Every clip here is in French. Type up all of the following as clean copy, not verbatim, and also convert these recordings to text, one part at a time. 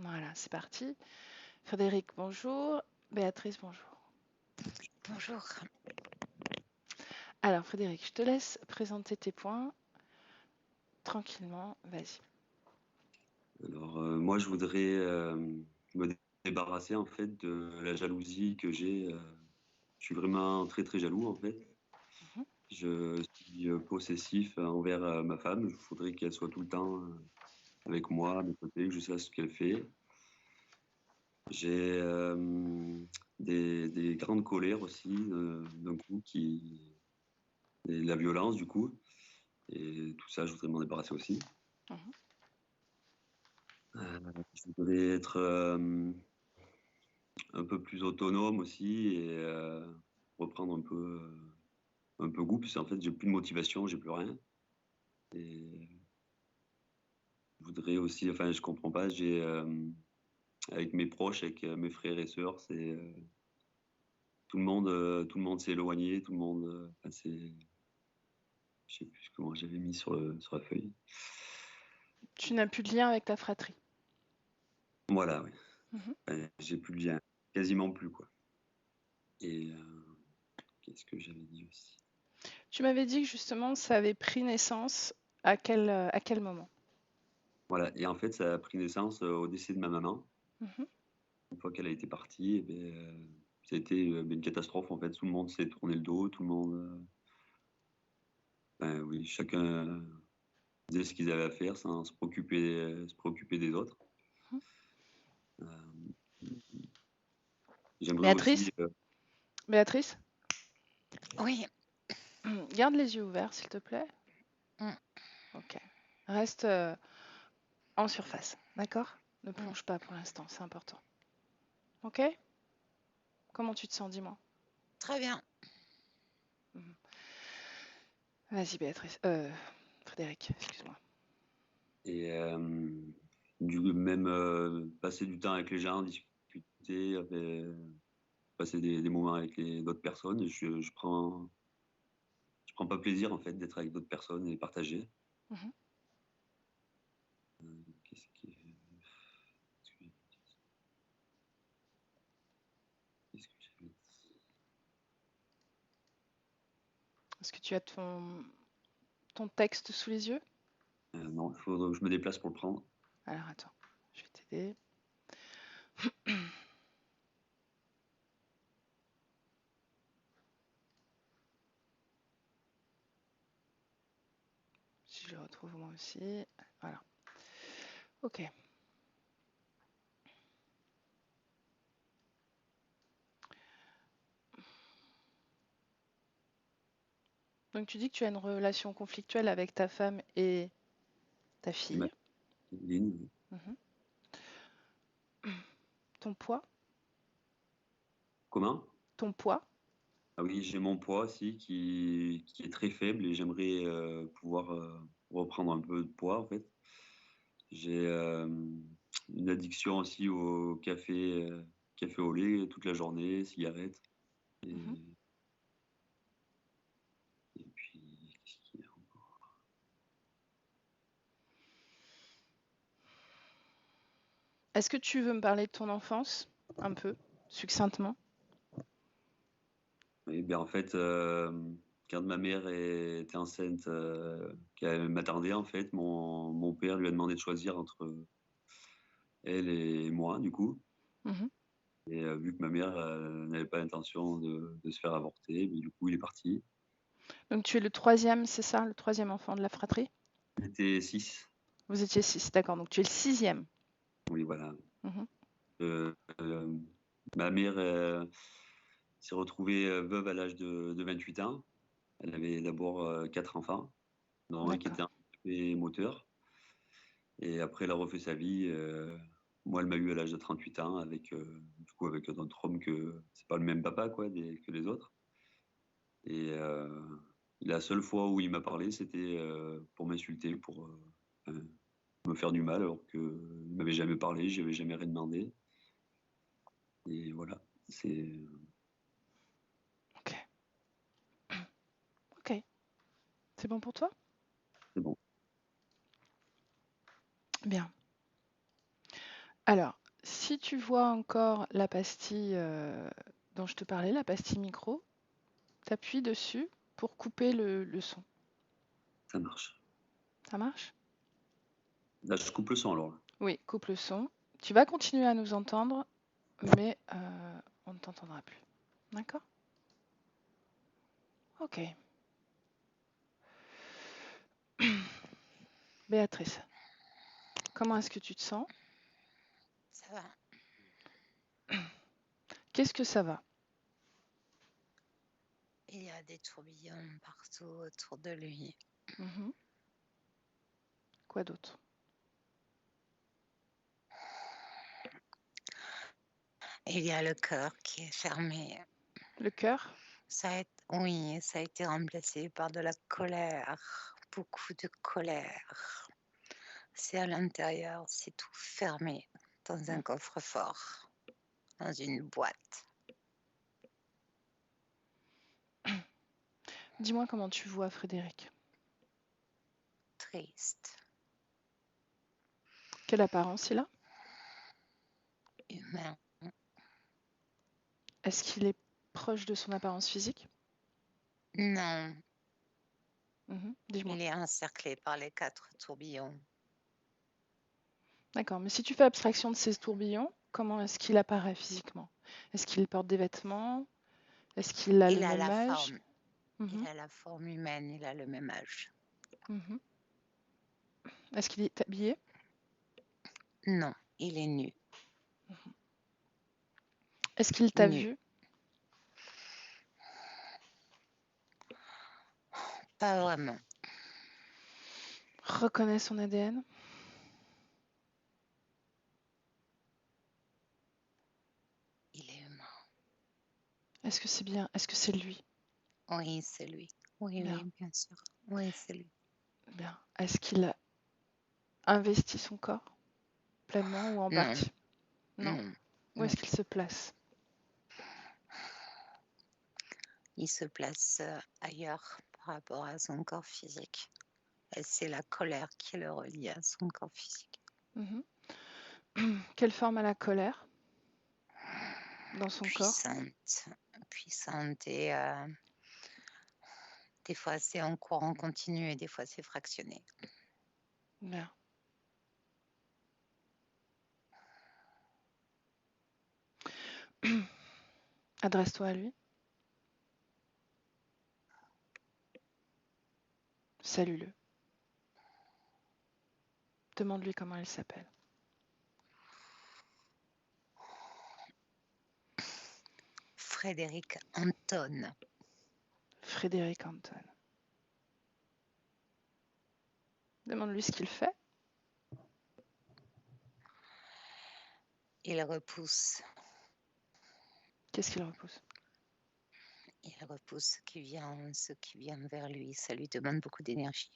Voilà, c'est parti. Frédéric, bonjour. Béatrice, bonjour. Bonjour. Alors, Frédéric, je te laisse présenter tes points tranquillement. Vas-y. Alors, moi, je voudrais me débarrasser en fait de la jalousie que j'ai. Je suis vraiment très très jaloux en fait. Mhm. Je suis possessif envers ma femme. Je voudrais qu'elle soit tout le temps avec moi, à mes côtés, que je sache ce qu'elle fait. J'ai des grandes colères aussi, d'un coup, et de la violence du coup. Et tout ça, je voudrais m'en débarrasser aussi. Mhm. Euh, je voudrais être un peu plus autonome aussi et reprendre un peu goût, parce qu'en fait, j'ai plus de motivation, j'ai plus rien. Et je voudrais aussi, enfin, je comprends pas, avec mes proches, avec mes frères et sœurs, tout le monde s'est éloigné, tout le monde, enfin, je sais plus comment j'avais mis sur la feuille. Tu n'as plus de lien avec ta fratrie. Voilà, oui. Mhm. Enfin, j'ai plus de lien, quasiment plus, quoi. Et qu'est-ce que j'avais dit aussi? Tu m'avais dit que justement, ça avait pris naissance à quel moment? Voilà. Et en fait, ça a pris naissance au décès de ma maman. Mhm. Une fois qu'elle a été partie, eh ben, ça a été une catastrophe en fait. Tout le monde s'est tourné le dos, tout le monde, ben oui, chacun faisait ce qu'ils avaient à faire sans se préoccuper des autres. Mhm. Euh, J'aimerais Béatrice? aussi, Béatrice? Oui. Garde les yeux ouverts, s'il te plaît. Mm, Ok. Reste en surface, d'accord? Ne mm. plonge pas pour l'instant, c'est important. Ok? Comment tu te sens, dis-moi. Très bien. Mhm. Vas-y, Béatrice. Frédéric, excuse-moi. et même passer du temps avec les gens, discuter, passer des moments avec d'autres personnes. Je prends pas plaisir en fait d'être avec d'autres personnes et partager. Mhm. Qu'est-ce qui est- qu'est-ce que j'avais dit? Est-ce que tu as ton texte sous les yeux? Non, il faut que je me déplace pour le prendre. Alors attends, je vais t'aider. Si je le retrouve moi aussi. Voilà. Ok. Donc tu dis que tu as une relation conflictuelle avec ta femme et ta Et ma fille. ligne. Mhm. Ton poids? Comment? Ton poids? Ah oui, j'ai mon poids aussi qui est très faible et j'aimerais pouvoir reprendre un peu de poids en fait. J'ai une addiction aussi au café, café au lait toute la journée, cigarettes. Mhm. Et, et puis, qu'est-ce qu'il y a encore? Est-ce que tu veux me parler de ton enfance un peu, succinctement? Eh bien, en fait, quand ma mère était enceinte, qu'elle m'attendait, en fait, mon père lui a demandé de choisir entre elle et moi, du coup. Mhm. Et vu que ma mère n'avait pas l'intention de se faire avorter, mais du coup, il est parti. Donc tu es le troisième, c'est ça, le troisième enfant de la fratrie? Il était 6. Vous étiez six, d'accord. Donc tu es le sixième. Oui, voilà. Mhm. Euh, euh, Ma mère s'est retrouvée veuve à l'âge de 28 ans. Elle avait d'abord 4 enfants, dont un qui D'accord. était handicapé moteur. Et après, elle a refait sa vie. Moi, elle m'a eu à l'âge de 38 ans avec, du coup, avec un autre homme que c'est pas le même papa, quoi, que les autres. Et la seule fois où il m'a parlé, c'était pour m'insulter, pour me faire du mal, alors qu'il ne m'avait jamais parlé, je n'avais jamais rien demandé. Et voilà, Ok. Ok. C'est bon pour toi? c'est bon. Bien. Alors, si tu vois encore la pastille dont je te parlais, la pastille micro, t'appuies dessus pour couper le son. Ça marche. Ça marche? Là, je coupe le son alors. Oui, coupe le son. Tu vas continuer à nous entendre, mais on ne t'entendra plus. D'accord? Ok. Béatrice, comment est-ce que tu te sens? Ça va. Qu'est-ce que ça va? Il y a des tourbillons partout autour de lui. Mhm. Quoi d'autre? Il y a le cœur qui est fermé. Le cœur? Oui, ça a été remplacé par de la colère, beaucoup de colère. C'est à l'intérieur, c'est tout fermé dans un coffre-fort, dans une boîte. Dis-moi comment tu vois Frédéric. Triste, Quelle apparence il a? humain. Est-ce qu'il est proche de son apparence physique? Non, Dis-moi. il est encerclé par les 4 tourbillons. D'accord, mais si tu fais abstraction de ces tourbillons, comment est-ce qu'il apparaît physiquement? Est-ce qu'il porte des vêtements? Est-ce qu'il a le Il a même la âge? forme, il Mhm, a la forme humaine, il a le même âge. mhm. Est-ce qu'il est habillé? Non, il est nu, Est-ce qu'il t'a nu. vu? Pas vraiment. Reconnaît son ADN? Il est humain. Est-ce que c'est bien? Est-ce que c'est lui? Oui, c'est lui. Oui, Bien, oui, bien sûr. Oui, c'est lui. bien. Est-ce qu'il a investi son corps pleinement ou en Non, partie? Non? non, Où non. est-ce qu'il se place? Il se place ailleurs par rapport à son corps physique. Et c'est la colère qui le relie à son corps physique. Mhm. Quelle forme a la colère dans son corps? Puissante, puissante et des fois c'est en courant continu et des fois c'est fractionné. Bien. Adresse-toi à lui. Salue-le. Demande-lui comment il s'appelle. Frédéric Anton. Frédéric Anton. Demande-lui ce qu'il fait. Il repousse. Qu'est-ce qu'il repousse? Il repousse ce qui vient vers lui. Ça lui demande beaucoup d'énergie.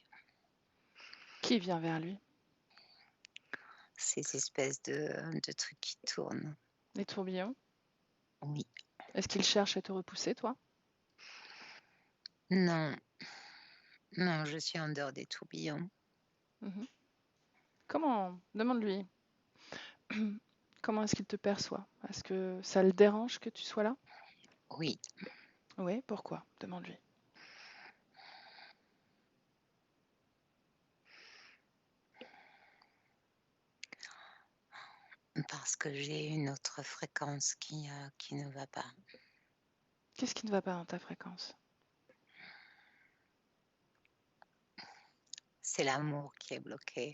Qui vient vers lui? Ces espèces de trucs qui tournent. Les tourbillons? Oui. Est-ce qu'il cherche à te repousser, toi? Non, non, je suis en dehors des tourbillons. Mhm. Comment? Demande-lui. Comment est-ce qu'il te perçoit? Est-ce que ça le dérange que tu sois là? Oui, Oui, pourquoi? Demande-lui. parce que j'ai une autre fréquence qui ne va pas. Qu'est-ce qui ne va pas dans ta fréquence? C'est l'amour qui est bloqué,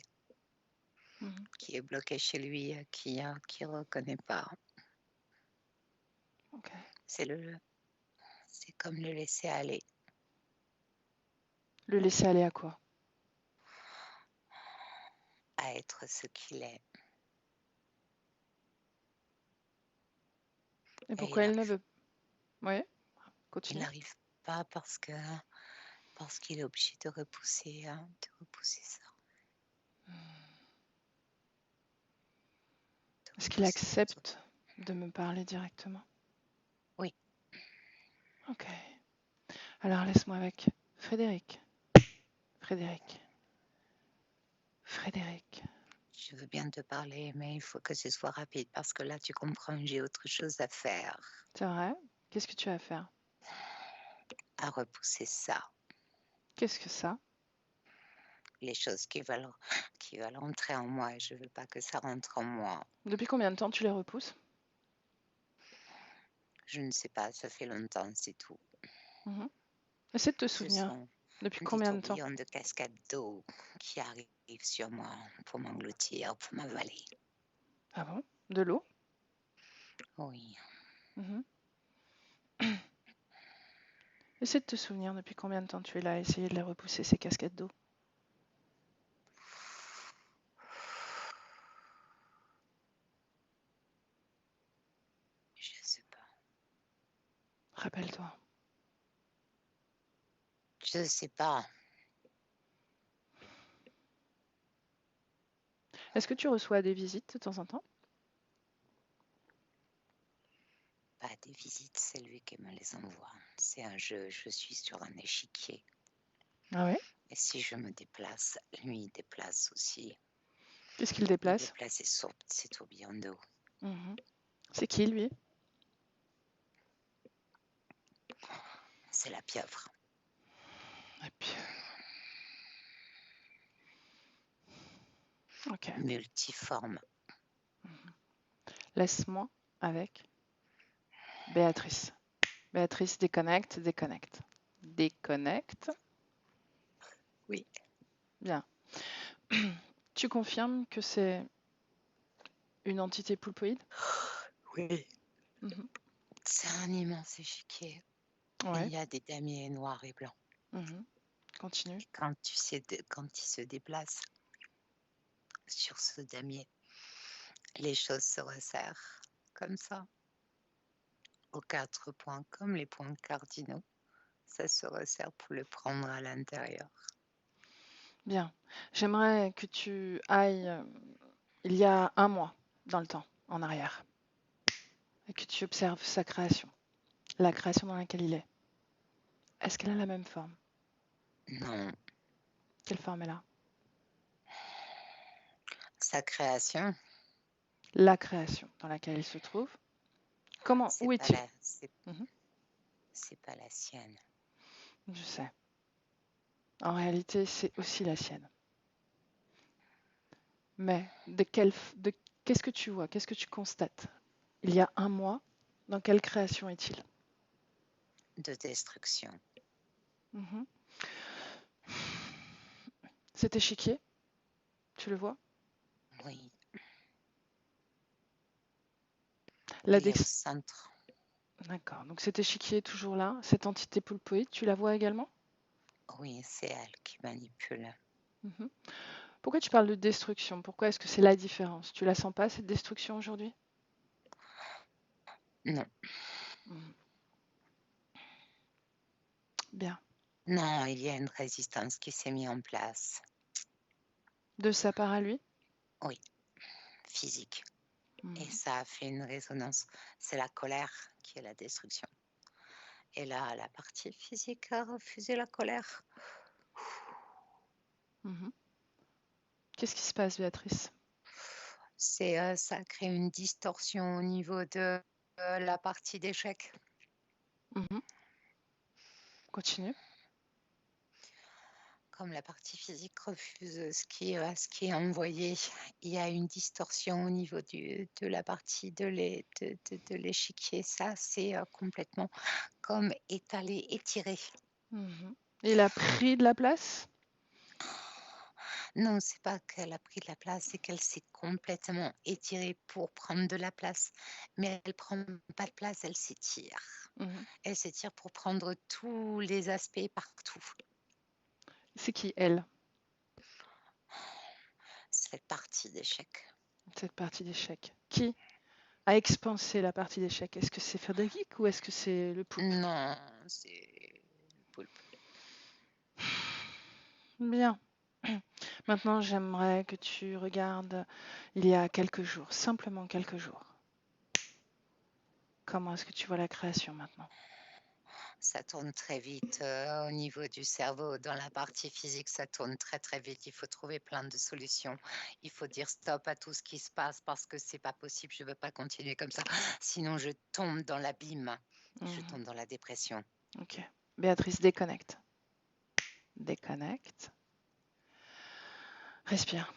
Mhm. qui est bloqué chez lui, qui reconnaît pas. Ok. C'est comme le laisser aller, Le laisser aller à quoi? à être ce qu'il est. Et Et pourquoi il ne veut? Oui, il continue. n'arrive pas parce qu'il est obligé de repousser ça. De Est-ce qu'il repousser. accepte de me parler directement? Oui, Ok. Alors laisse-moi avec Frédéric. Frédéric. Frédéric. Je veux bien te parler, mais il faut que ce soit rapide parce que là, tu comprends, j'ai autre chose à faire, C'est vrai? Qu'est-ce que tu as à faire? à repousser ça, Qu'est-ce que ça? les choses qui veulent entrer en moi et je veux pas que ça rentre en moi. Depuis combien de temps tu les repousses? Je ne sais pas, ça fait longtemps, c'est tout. Mhm. Essaie de te Ce souvenir. sont Depuis des combien de temps? tourbillons de cascades d'eau qui arrivent sur moi pour m'engloutir, pour m'avaler. Ah bon? De l'eau? Oui, Mhm. Essaie de te souvenir depuis combien de temps tu es là à essayer de les repousser, ces cascades d'eau. je sais pas. Rappelle-toi. Je sais pas. Est-ce que tu reçois des visites de temps en temps? Pas des visites, c'est lui qui me les envoie. C'est un jeu, je suis sur un échiquier. Ah ouais? Et si je me déplace, lui il déplace aussi. Qu'est-ce qu'il Il déplace? déplace ses tourbillons d'eau. Mhm. C'est qui lui? C'est la pieuvre. Et puis, ok. Multiforme. Laisse-moi avec Béatrice. Béatrice, déconnecte, déconnecte. Déconnecte. Oui. Bien. Tu confirmes que c'est une entité poulpoïde? Oui. Mhm. C'est un immense échiquier. Et Ouais. il y a des damiers noirs et blancs. Mhm. Continue. Et quand il se déplace sur ce damier, les choses se resserrent comme ça, aux 4 points, comme les points cardinaux. Ça se resserre pour le prendre à l'intérieur. Bien. J'aimerais que tu ailles il y a un mois dans le temps, en arrière, et que tu observes sa création, la création dans laquelle il est. Est-ce qu'elle a la même forme? Non, Quelle forme elle a? sa création, La création dans laquelle il se trouve. Comment? c'est Où pas est-il? la, Mhm. c'est pas la sienne. Je sais. En réalité, c'est aussi la sienne. Mais qu'est-ce que tu vois? Qu'est-ce que tu constates? Il y a un mois, dans quelle création est-il? De destruction. Mhm. Cet échiquier, tu le vois? Oui, La il est au dex- centre. D'accord. Donc cet échiquier est toujours là. Cette entité poulpoïde, tu la vois également? Oui, c'est elle qui manipule. Mhm. Pourquoi tu parles de destruction? Pourquoi est-ce que c'est la différence? Tu la sens pas, cette destruction aujourd'hui? Non, Mhm. Bien. non, il y a une résistance qui s'est mise en place. De sa part à lui? Oui, physique. Et Mhm. ça a fait une résonance. C'est la colère qui est la destruction. Et là, la partie physique a refusé la colère. Mhm. Qu'est-ce qui se passe, Béatrice? Ça crée une distorsion au niveau de la partie d'échec. Mhm. Continue. Comme la partie physique refuse ce qui est envoyé, il y a une distorsion au niveau de la partie de l'échiquier. Ça, c'est complètement comme étalé, étiré. Mhm. Il a pris de la place? Non, c'est pas qu'elle a pris de la place, c'est qu'elle s'est complètement étirée pour prendre de la place. Mais elle prend pas de place, elle s'étire. Mhm. Elle s'étire pour prendre tous les aspects partout. C'est qui, elle, Cette partie d'échec. cette partie d'échec? Qui a expansé la partie d'échec? Est-ce que c'est Frédéric ou est-ce que c'est le poulpe? Non, c'est le poulpe. Bien. Maintenant, j'aimerais que tu regardes il y a quelques jours, simplement quelques jours. Comment est-ce que tu vois la création maintenant? Ça tourne très vite au niveau du cerveau. Dans la partie physique, ça tourne très très vite. Il faut trouver plein de solutions. Il faut dire stop à tout ce qui se passe parce que c'est pas possible. Je veux pas continuer comme ça. Sinon, je tombe dans l'abîme. Je Mhm. tombe dans la dépression. Ok. Béatrice, déconnecte. Déconnecte. Respire.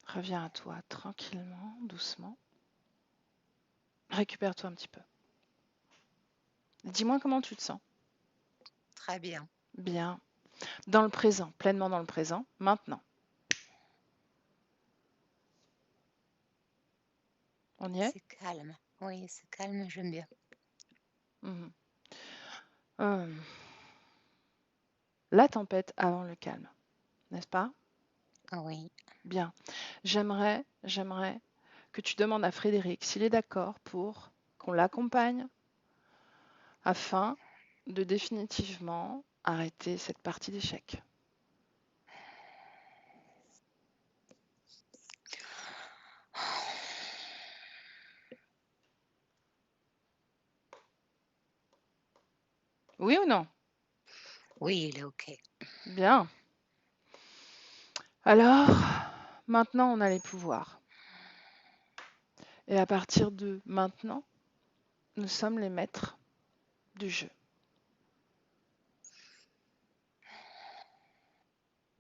Reviens à toi tranquillement, doucement. Récupère-toi un petit peu. Dis-moi comment tu te sens. Très bien. Bien. Dans le présent, pleinement dans le présent, maintenant. On y est? C'est calme. Oui, c'est calme, j'aime bien. Mhm. La tempête avant le calme, n'est-ce pas? Oui. Bien. J'aimerais que tu demandes à Frédéric s'il est d'accord pour qu'on l'accompagne afin de définitivement arrêter cette partie d'échecs. Oui ou non? Oui, il est OK. Bien. Alors, maintenant, on a les pouvoirs. Et à partir de maintenant, nous sommes les maîtres du jeu.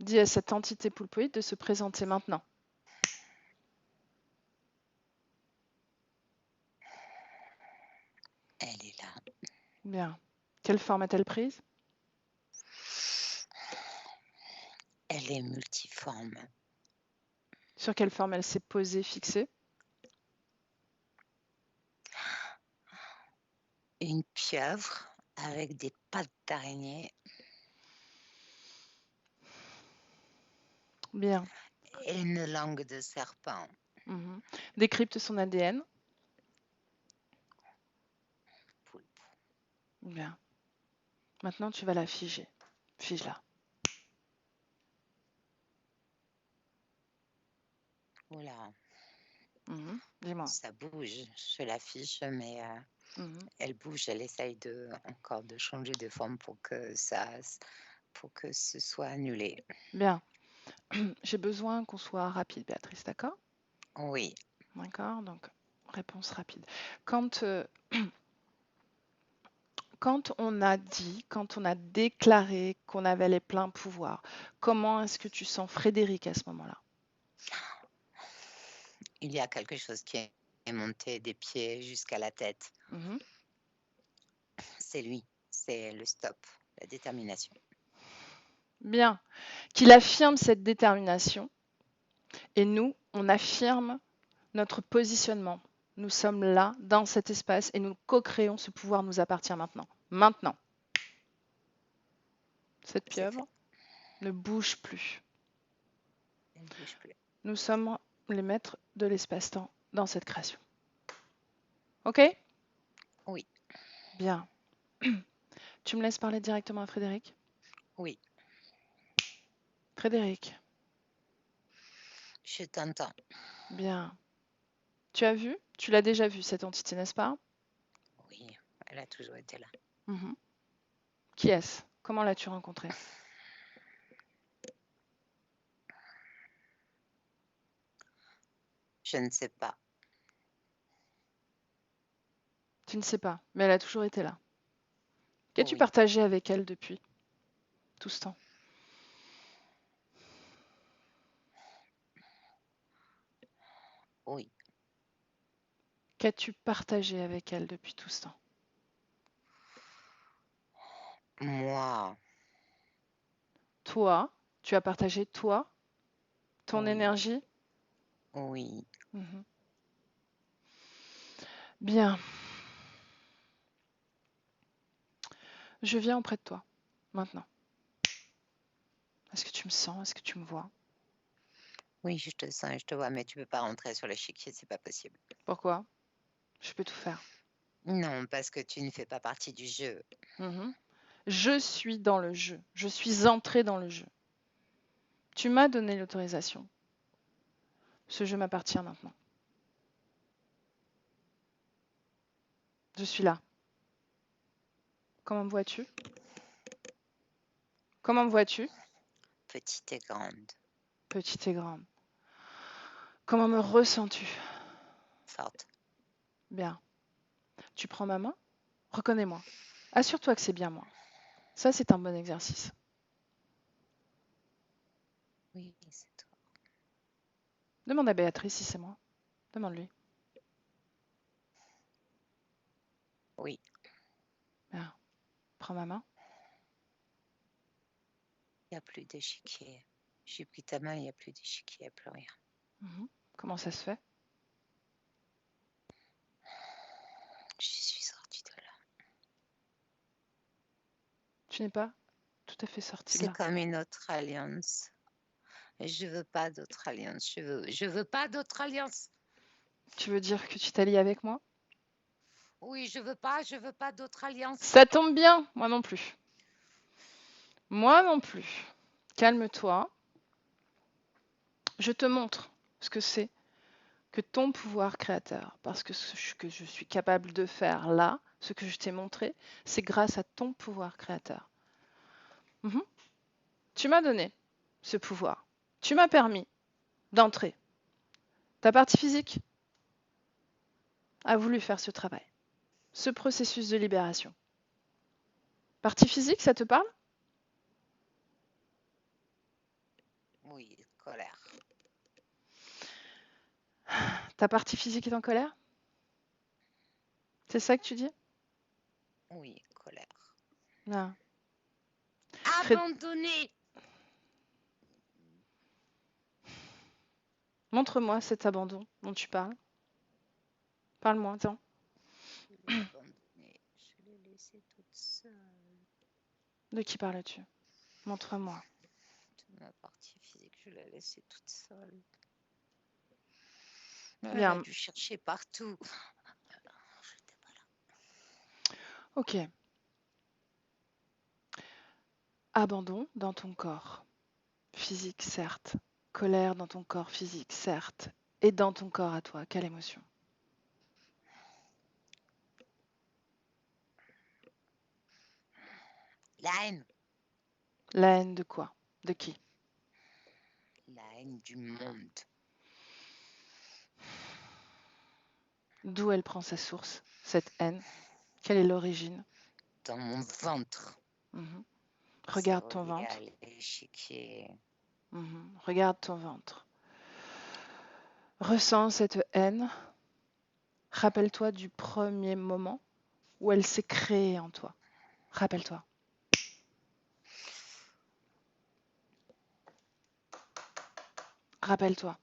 Dis à cette entité poulpoïde de se présenter maintenant. Elle est là. Bien. Quelle forme a-t-elle prise? Elle est multiforme. Sur quelle forme elle s'est posée, fixée? Une pieuvre avec des pattes d'araignée Bien. et une langue de serpent. Mhm. Décrypte son ADN. Poulpe. Bien. Maintenant, tu vas la figer. Fige-la. Oula, Dis-moi. ça bouge. Je l'affiche, mais Mhm. elle bouge. Elle essaye encore de changer de forme pour que ce soit annulé. Bien. J'ai besoin qu'on soit rapide, Béatrice, d'accord? Oui, D'accord, donc réponse rapide. Quand, quand on a dit, quand on a déclaré qu'on avait les pleins pouvoirs, comment est-ce que tu sens Frédéric à ce moment-là? il y a quelque chose qui est monté des pieds jusqu'à la tête. Mhm. C'est lui, c'est le stop, la détermination. Bien. Qu'il affirme cette détermination et nous, on affirme notre positionnement. Nous sommes là, dans cet espace, et nous co-créons. Ce pouvoir nous appartient maintenant. Maintenant. Cette C'est fait. pieuvre ne bouge plus. Elle ne bouge plus. Nous sommes les maîtres de l'espace-temps dans cette création. Ok? Oui, Bien. Tu me laisses parler directement à Frédéric? oui, Frédéric, je t'entends. bien. Tu as vu? Tu l'as déjà vu, cette entité, n'est-ce pas? Oui, elle a toujours été là. Mhm. Qui est-ce? Comment l'as-tu rencontré? Je ne sais pas. Tu ne sais pas, mais elle a toujours été là. Qu'as-tu Oui, partagé avec elle depuis tout ce temps? oui. Qu'as-tu partagé avec elle depuis tout ce temps? Moi, Toi, tu as partagé toi, ton oui, énergie? oui. Mhm. Bien. Je viens auprès de toi, maintenant. Est-ce que tu me sens? Est-ce que tu me vois? Oui, je te sens et je te vois, mais tu peux pas rentrer sur l'échiquier, c'est pas possible. Pourquoi? Je peux tout faire. Non, parce que tu ne fais pas partie du jeu. Mhm. Je suis dans le jeu. Je suis entrée dans le jeu. Tu m'as donné l'autorisation. Ce jeu m'appartient maintenant. Je suis là. Comment me vois-tu? Comment me vois-tu? Petite et grande, Petite et grande. Comment me ressens-tu? forte. Bien. Tu prends ma main? Reconnais-moi. Assure-toi que c'est bien moi. Ça, c'est un bon exercice. Oui, c'est toi. Demande à Béatrice si c'est moi. Demande-lui. Oui, Bien. Prends ma main. il n'y a plus d'échiquier. J'ai pris ta main, il n'y a plus d'échiquier, il n'y a plus rien. Mhm. Comment ça se fait? Je suis sortie de là. Tu n'es pas tout à fait sorti de C'est là. comme une autre alliance. Je veux pas d'autre alliance. Je veux pas d'autre alliance. Tu veux dire que tu t'allies avec moi? Oui, je veux pas d'autre alliance. Ça tombe bien, moi non plus. Moi non plus. Calme-toi. Je te montre ce que c'est que ton pouvoir créateur. Parce que ce que je suis capable de faire là, ce que je t'ai montré, c'est grâce à ton pouvoir créateur. Mhm. Tu m'as donné ce pouvoir. Tu m'as permis d'entrer. Ta partie physique a voulu faire ce travail, ce processus de libération. Partie physique, ça te parle? Oui, colère. Ta partie physique est en colère? C'est ça que tu dis? Oui, colère. Non. Abandonné. Montre-moi cet abandon dont tu parles. Parle-moi, attends. Je l'ai abandonnée. Je l'ai laissée toute seule. De qui parles-tu? Montre-moi. De ma partie physique, je l'ai laissée toute seule. Elle a Bien. dû chercher partout. J'étais pas là. Ok. Abandon dans ton corps physique, certes. Colère dans ton corps physique, certes. Et dans ton corps à toi, quelle émotion? La haine. La haine de quoi? De qui? La haine du monde. D'où elle prend sa source, cette haine? Quelle est l'origine? Dans mon ventre. Mhm. C'est Regarde ton relié à ventre. l'échiquier. Mhm. Regarde ton ventre. Ressens cette haine. Rappelle-toi du premier moment où elle s'est créée en toi. Rappelle-toi. Rappelle-toi.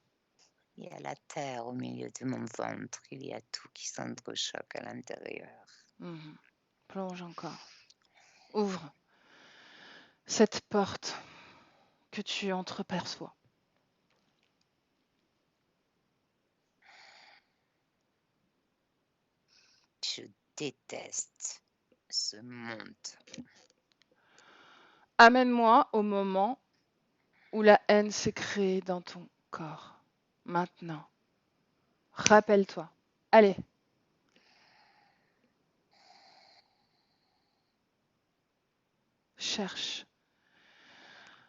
Il y a la terre au milieu de mon ventre. Il y a tout qui s'entrechoque à l'intérieur. Mhm. Plonge encore. Ouvre cette porte que tu entreperçois. Je déteste ce monde. Amène-moi au moment où la haine s'est créée dans ton corps. Maintenant. Rappelle-toi. Allez. Cherche.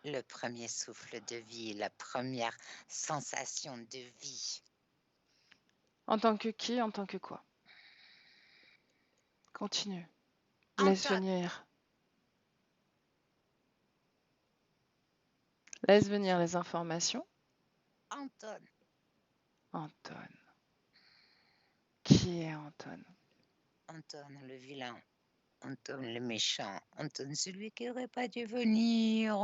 Le premier souffle de vie, la première sensation de vie. En tant que qui? En tant que quoi? Continue. Laisse Anton, venir. Laisse venir les informations. Anton, Anton. Qui est Anton? Anton le vilain, Anton le méchant, Anton celui qui n'aurait pas dû venir.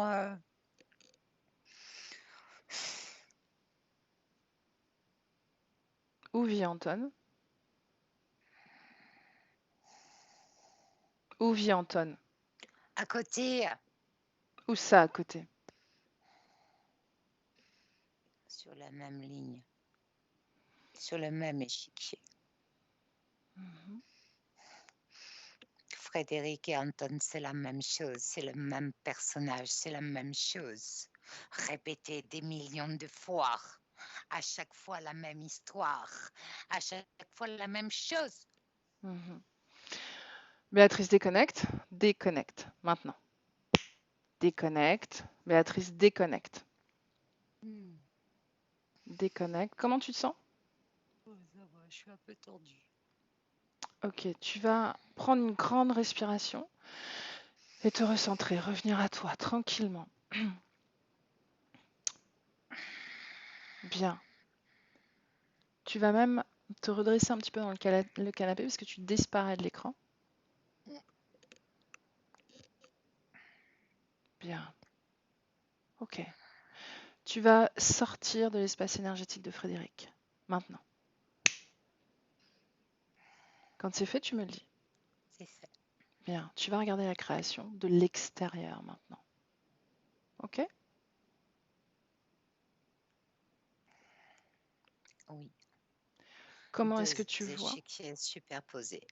Où vit Anton? Où vit Anton? À côté, Où ça à côté? sur la même ligne, sur le même échiquier. Mhm. Frédéric et Anton, c'est la même chose, c'est le même personnage, c'est la même chose. Répété des millions de fois. À chaque fois la même histoire. À chaque fois la même chose. Mhm. Béatrice déconnecte. Déconnecte. Maintenant. Déconnecte. Béatrice déconnecte. Hmm. Déconnecte. Comment tu te sens? Oh, ça va, je suis un peu tordue. Ok, tu vas prendre une grande respiration et te recentrer, revenir à toi tranquillement. Bien. Tu vas même te redresser un petit peu dans le canapé parce que tu disparais de l'écran. Bien. Ok. Tu vas sortir de l'espace énergétique de Frédéric. Maintenant. Quand c'est fait, tu me le dis. C'est fait. Bien. Tu vas regarder la création de l'extérieur maintenant. Ok? Oui. Comment est-ce que Deux tu vois échiquiers superposés.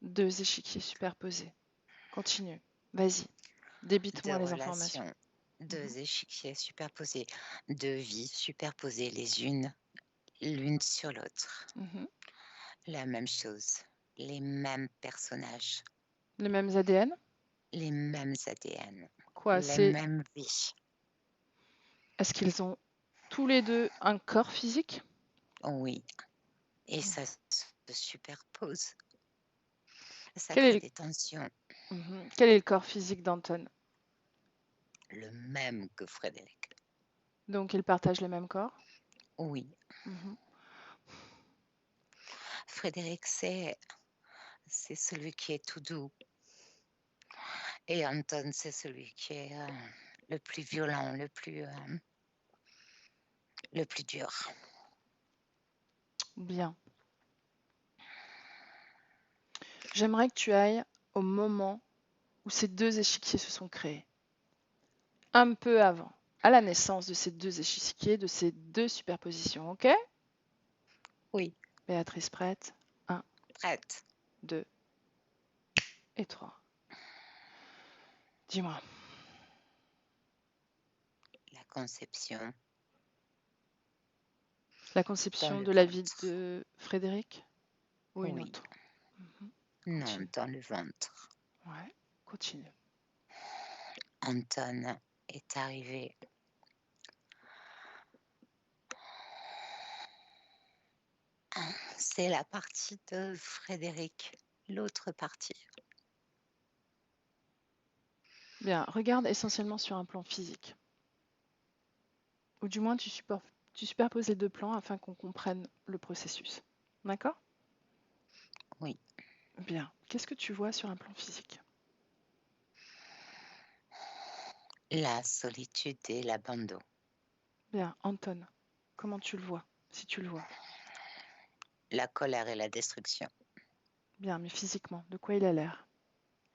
deux échiquiers superposés? Continue. Vas-y. Débite-moi Deux les informations. relations. Mhm. Deux échiquiers superposés. Deux vies superposées les unes l'une sur l'autre. Mhm. La même chose. Les mêmes personnages. Les mêmes ADN? Les mêmes ADN. Quoi, Les c'est... mêmes vies. Est-ce qu'ils ont tous les deux un corps physique? Oui. Et ça se superpose. Ça Quel est crée le... des tensions. Mhm. Quel est le corps physique d'Anton? Le même que Frédéric. Donc ils partagent le même corps? Oui. Mhm. Frédéric, c'est celui qui est tout doux. Et Anton, c'est celui qui est le plus violent, le plus dur. Bien. J'aimerais que tu ailles au moment où ces deux échiquiers se sont créés. Un peu avant, à la naissance de ces deux échiquiers, de ces deux superpositions, ok? Oui. Béatrice prête? 1, Prête. 2 et 3. Dis-moi. La conception La dans conception le de la vie ventre. de Frédéric ou une Oui. autre? Mhm. Non, Continue. dans le ventre. Ouais, continue. Anton est arrivé. C'est la partie de Frédéric, l'autre partie. Bien, regarde essentiellement sur un plan physique. Ou du moins, tu superposes les deux plans afin qu'on comprenne le processus. D'accord? Oui. Bien. Qu'est-ce que tu vois sur un plan physique? La solitude et l'abandon. Bien. Anton, comment tu le vois, si tu le vois? La colère et la destruction. Bien, mais physiquement, de quoi il a l'air?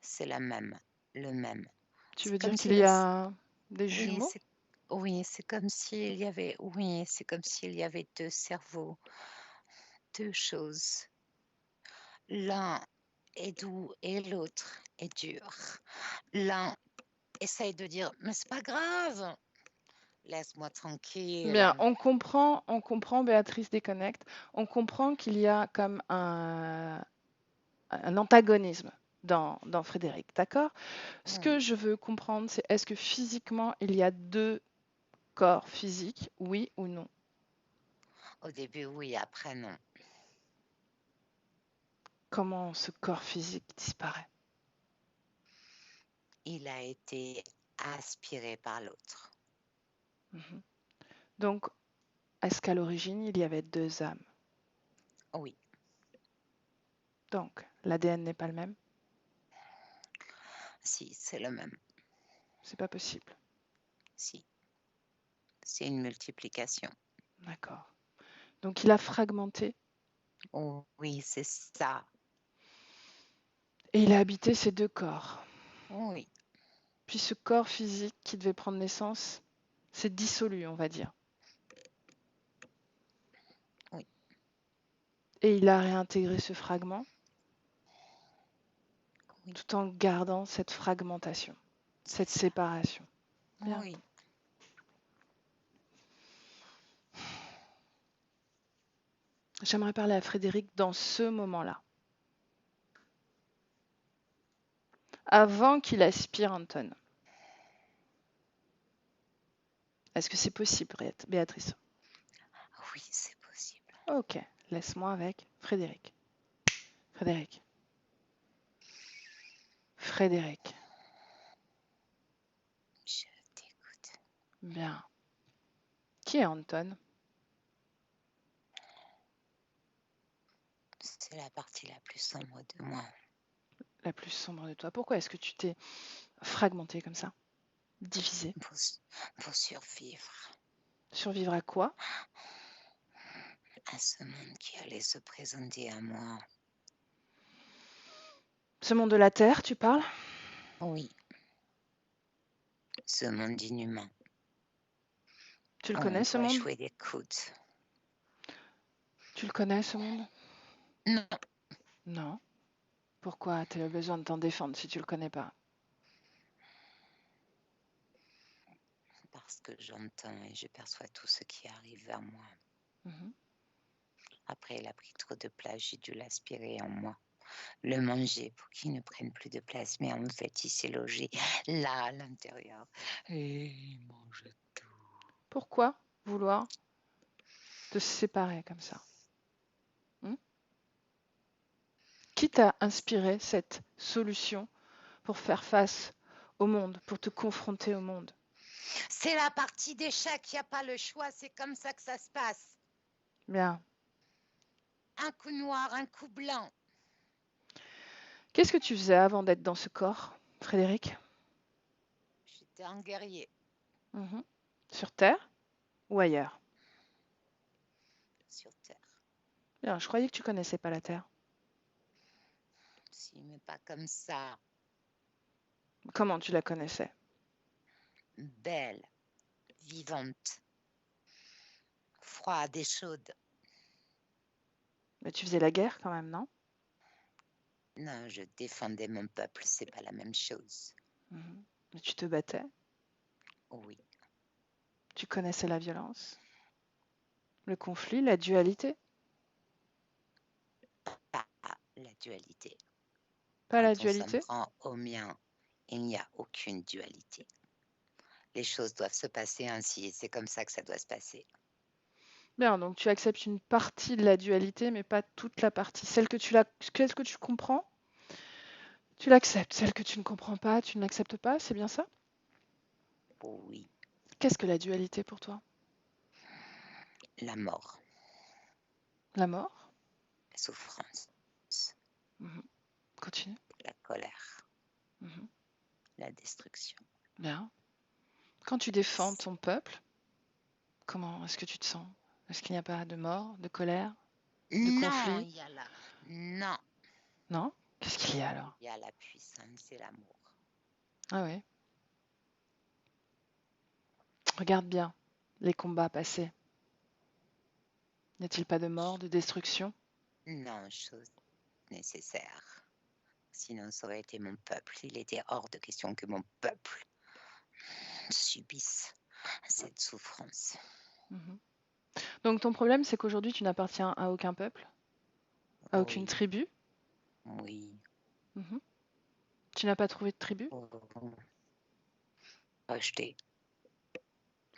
C'est la même, le même. Tu C'est veux dire comme qu'il si y a des oui, jumeaux? c'est comme s'il y avait, oui, c'est comme s'il y avait deux cerveaux, deux choses. L'un est doux et l'autre est dur. L'un essaye de dire, mais c'est pas grave, laisse-moi tranquille. Bien, on comprend, Béatrice déconnecte, on comprend qu'il y a comme un antagonisme dans Frédéric, d'accord? Ce que Oui, je veux comprendre, c'est est-ce que physiquement, il y a deux corps physiques, oui ou non? au début, oui, après, non. Comment ce corps physique disparaît? Il a été aspiré par l'autre. Mhm. Donc, est-ce qu'à l'origine, il y avait deux âmes? Oui, Donc, l'ADN n'est pas le même? si, c'est le même. C'est pas possible. Si, c'est une multiplication. D'accord. Donc, il a fragmenté Oh, oui, c'est ça. et il a habité ces deux corps. Oui, Puis ce corps physique qui devait prendre naissance s'est dissolu, on va dire. oui, Et il a réintégré ce fragment oui, tout en gardant cette fragmentation, c'est cette ça. séparation. Bien. Oui, J'aimerais parler à Frédéric dans ce moment-là. avant qu'il aspire Anton. Est-ce que c'est possible, Béatrice? Oui, c'est possible. Ok, laisse-moi avec Frédéric. Frédéric. Frédéric. Je t'écoute. Bien. Qui est Anton? C'est la partie la plus sombre de moi. La plus sombre de toi. Pourquoi est-ce que tu t'es fragmenté comme ça? Divisé? Pour survivre Survivre à quoi? à ce monde qui allait se présenter à moi. Ce monde de la Terre, tu parles? Oui. Ce monde inhumain. Tu le On connais, ce doit monde? jouer des coudes. Tu le connais, ce monde? Non, Non. Pourquoi tu as besoin de t'en défendre si tu le connais pas? parce que j'entends et je perçois tout ce qui arrive vers moi. Mhm. Après, il a pris trop de place, j'ai dû l'aspirer en moi. Le manger pour qu'il ne prenne plus de place, mais en fait, il s'est logé là, à l'intérieur. Et il mange tout. Pourquoi vouloir te séparer comme ça? Qui t'a inspiré cette solution pour faire face au monde, pour te confronter au monde? C'est la partie d'échec, il n'y a pas le choix, c'est comme ça que ça se passe. Bien. Un coup noir, un coup blanc. Qu'est-ce que tu faisais avant d'être dans ce corps, Frédéric? J'étais un guerrier. Mhm. Sur Terre ou ailleurs? Sur Terre. Bien, je croyais que tu connaissais pas la Terre. Si, mais pas comme ça. Comment tu la connaissais? Belle, vivante, froide et chaude. Mais tu faisais la guerre quand même, non? Non, je défendais mon peuple, c'est pas la même chose. Mhm. Mais tu te battais? Oui. Tu connaissais la violence? Le conflit, la dualité? Pas la dualité. Pas la Quand on s'en dualité? prend au mien, il n'y a aucune dualité. Les choses doivent se passer ainsi et c'est comme ça que ça doit se passer. Bien, donc tu acceptes une partie de la dualité, mais pas toute la partie. Celle que tu comprends, tu l'acceptes. Celle que tu ne comprends pas, tu ne l'acceptes pas, c'est bien ça? Oui, Qu'est-ce que la dualité pour toi? la mort, La mort? la souffrance, Mhm. Continue. la colère, Mhm. la destruction. Bien. Quand tu défends ton peuple, comment est-ce que tu te sens? Est-ce qu'il n'y a pas de mort, de colère, de Non, conflit? il y a là. Non, Non? Qu'est-ce qu'il y a alors? il y a la puissance et l'amour. Ah oui. Regarde bien les combats passés. N'y a-t-il pas de mort, de destruction? Non, chose nécessaire. Sinon, ça aurait été mon peuple. Il était hors de question que mon peuple subisse cette souffrance. Mhm. Donc ton problème, c'est qu'aujourd'hui, tu n'appartiens à aucun peuple, à aucune Oui, tribu. oui. Mhm. Tu n'as pas trouvé de tribu? Oh, rejeté,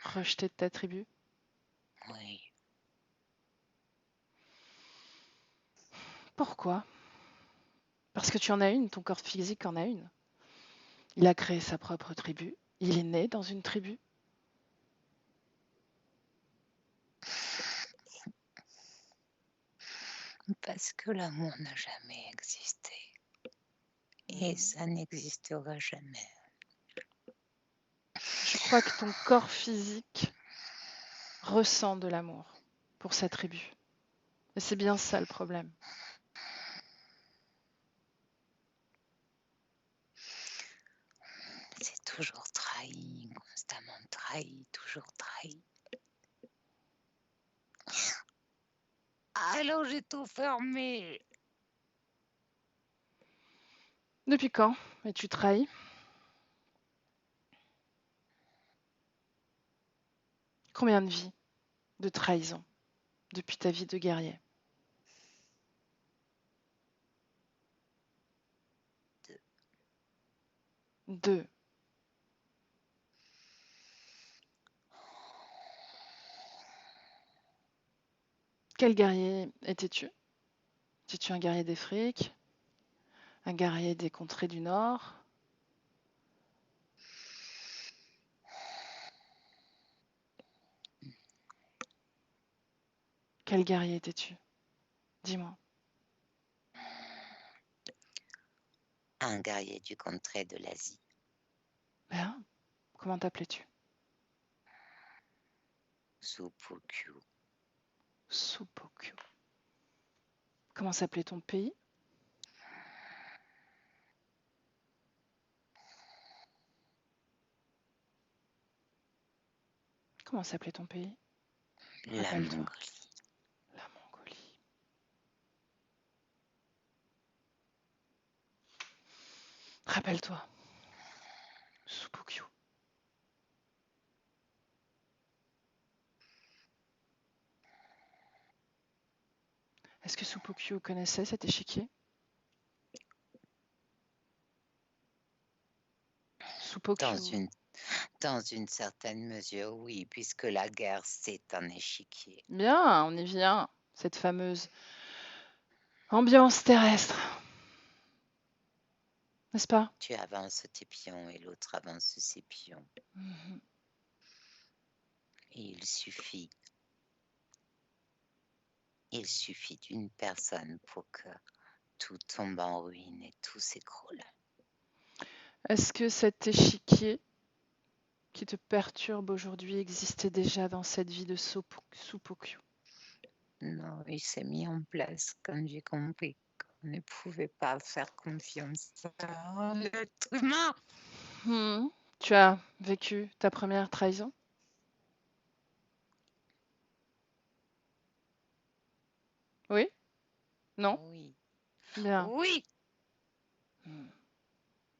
Rejeté de ta tribu? oui. Pourquoi? Parce que tu en as une, ton corps physique en a une. Il a créé sa propre tribu. Il est né dans une tribu. Parce que l'amour n'a jamais existé. Et ça n'existera jamais. Je crois que ton corps physique ressent de l'amour pour sa tribu. Et c'est bien ça le problème. C'est toujours trahi, constamment trahi, toujours trahi. Alors j'ai tout fermé. Depuis quand es-tu trahi? Combien de vies de trahison depuis ta vie de guerrier? 2. Quel guerrier étais-tu? Étais-tu un guerrier d'Afrique? Un guerrier des contrées du Nord? Quel guerrier étais-tu? Dis-moi. Un guerrier du contrée de l'Asie. Bien. Comment t'appelais-tu? Supukyu. Supokyo. Comment s'appelait ton pays? Comment s'appelait ton pays? La Rappelle-toi. Mongolie. La Mongolie. Rappelle-toi. Supokyo. Est-ce que Supokyo connaissait cet échiquier? Supokyo. Dans une certaine mesure, oui, puisque la guerre, c'est un échiquier. Bien, on y vient. Cette fameuse ambiance terrestre. N'est-ce pas? Tu avances tes pions et l'autre avance ses pions. Mhm. Et il suffit d'une personne pour que tout tombe en ruine et tout s'écroule. Est-ce que cet échiquier qui te perturbe aujourd'hui existait déjà dans cette vie de Supokyo? Non, il s'est mis en place quand j'ai compris qu'on ne pouvait pas faire confiance à l'être humain. Tu as vécu ta première trahison? Oui? Non? Oui. Bien. Oui.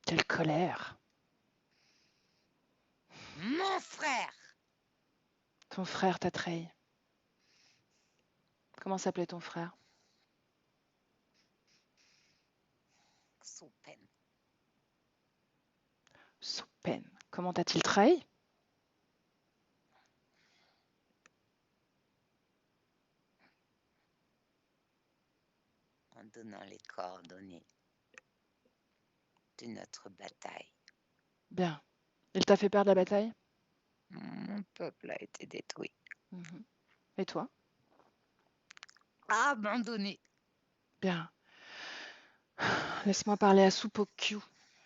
Quelle colère! Mon frère. Ton frère t'a trahi. Comment s'appelait ton frère? Soupen. Soupen. Comment t'a-t-il trahi? En donnant les coordonnées de notre bataille. Bien. Il t'a fait perdre la bataille? Mon peuple a été détruit. Et toi? Abandonné. Bien. Laisse-moi parler à Supokyo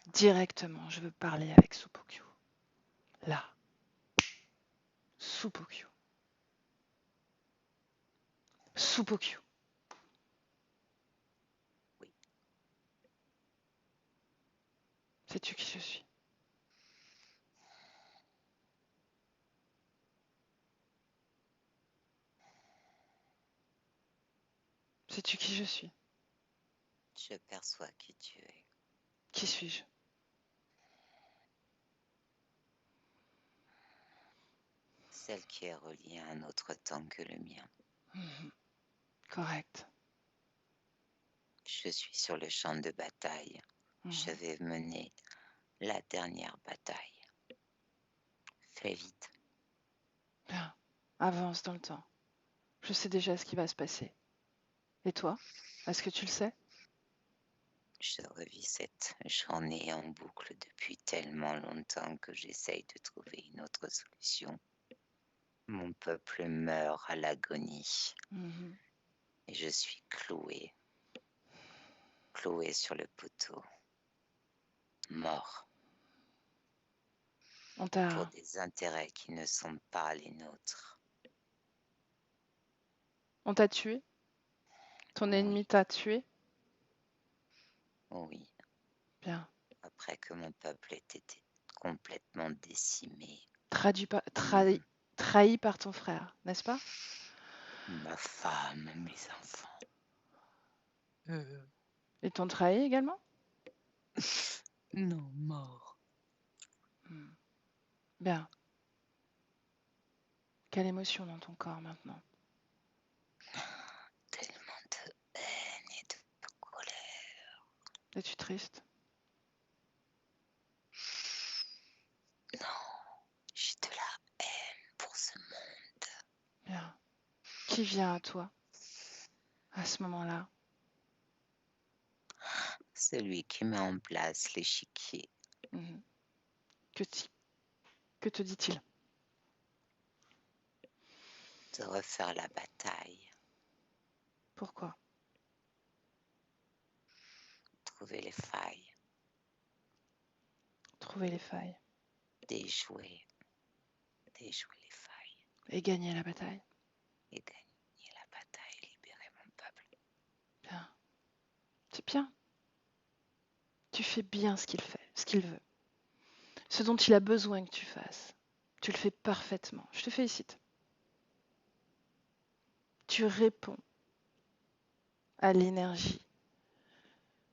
directement. Je veux parler avec Supokyo. Là. Supokyo. Supokyo. Oui. Sais-tu qui je suis? Sais-tu qui je suis? Je perçois qui tu es. Qui suis-je? Celle qui est reliée à un autre temps que le mien. Correct. Je suis sur le champ de bataille. Je vais mener la dernière bataille. Fais vite. Bien. Avance dans le temps. Je sais déjà ce qui va se passer. Et toi? Est-ce que tu le sais? Je revis cette journée en boucle depuis tellement longtemps que j'essaye de trouver une autre solution. Mon peuple meurt à l'agonie. Et je suis clouée sur le poteau, mort, pour des intérêts qui ne sont pas les nôtres. On t'a tué? Ton ennemi t'a tué? Oui. Bien. Après que mon peuple ait été complètement décimé. Trahi par ton frère, n'est-ce pas? Ma femme, mes enfants. Ils t'ont trahi également? Non, mort. Bien. Quelle émotion dans ton corps maintenant? Tellement de haine et de colère. Es-tu triste? qui vient à toi à ce moment-là? Celui qui met en place l'échiquier. Mhm. Que, que te dit-il? De refaire la bataille, Pourquoi? trouver les failles, Trouver les failles déjouer les failles et gagner la bataille. et gagner la bataille, libérer mon peuple. Bien. C'est bien. Tu fais bien ce qu'il fait, ce qu'il veut. Ce dont il a besoin que tu fasses. Tu le fais parfaitement. Je te félicite. Tu réponds à l'énergie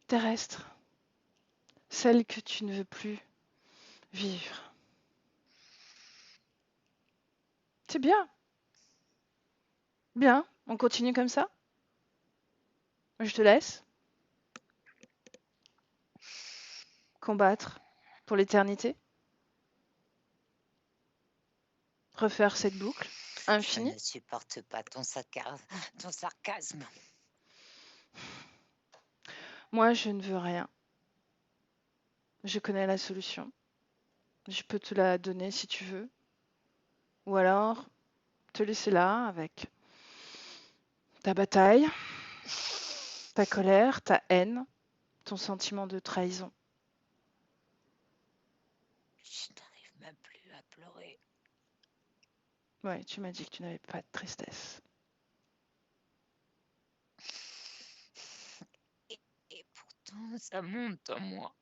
terrestre, celle que tu ne veux plus vivre. C'est bien. Bien. On continue comme ça? Je te laisse combattre pour l'éternité. Refaire cette boucle Je infinie. ne supporte pas ton sarcasme. Moi, je ne veux rien. Je connais la solution. Je peux te la donner si tu veux. Ou alors, te laisser là avec ta bataille, ta colère, ta haine, ton sentiment de trahison. Je n'arrive même plus à pleurer. Ouais, tu m'as dit que tu n'avais pas de tristesse. Et pourtant, ça monte en moi.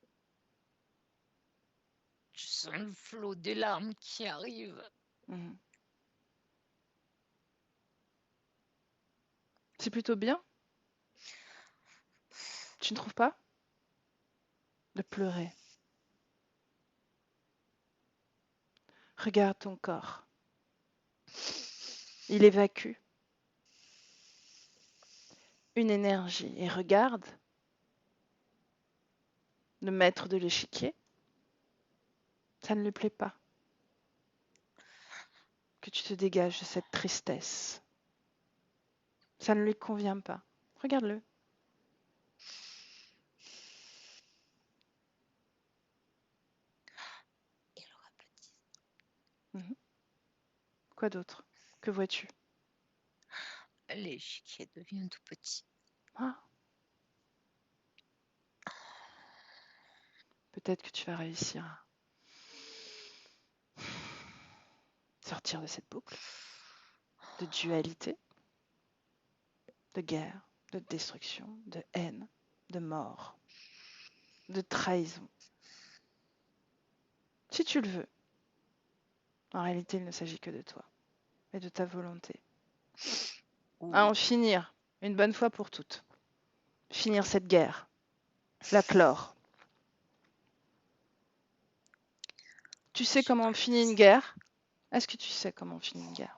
Je sens le flot des larmes qui arrivent. Mhm. C'est plutôt bien. Tu ne trouves pas? De pleurer. Regarde ton corps. Il évacue une énergie et regarde le maître de l'échiquier. Ça ne lui plaît pas que tu te dégages de cette tristesse. Ça ne lui convient pas. Regarde-le. Il aura petit. Mhm. Quoi d'autre? Que vois-tu? L'échiquier devient tout petit. Ah, peut-être que tu vas réussir à sortir de cette boucle de dualité, de guerre, de destruction, de haine, de mort, de trahison. Si tu le veux. En réalité, il ne s'agit que de toi et de ta volonté. À en Oui, finir, une bonne fois pour toutes. Finir cette guerre, la clore. Tu sais je comment on crois que finit une guerre? Est-ce que tu sais comment on finit une guerre?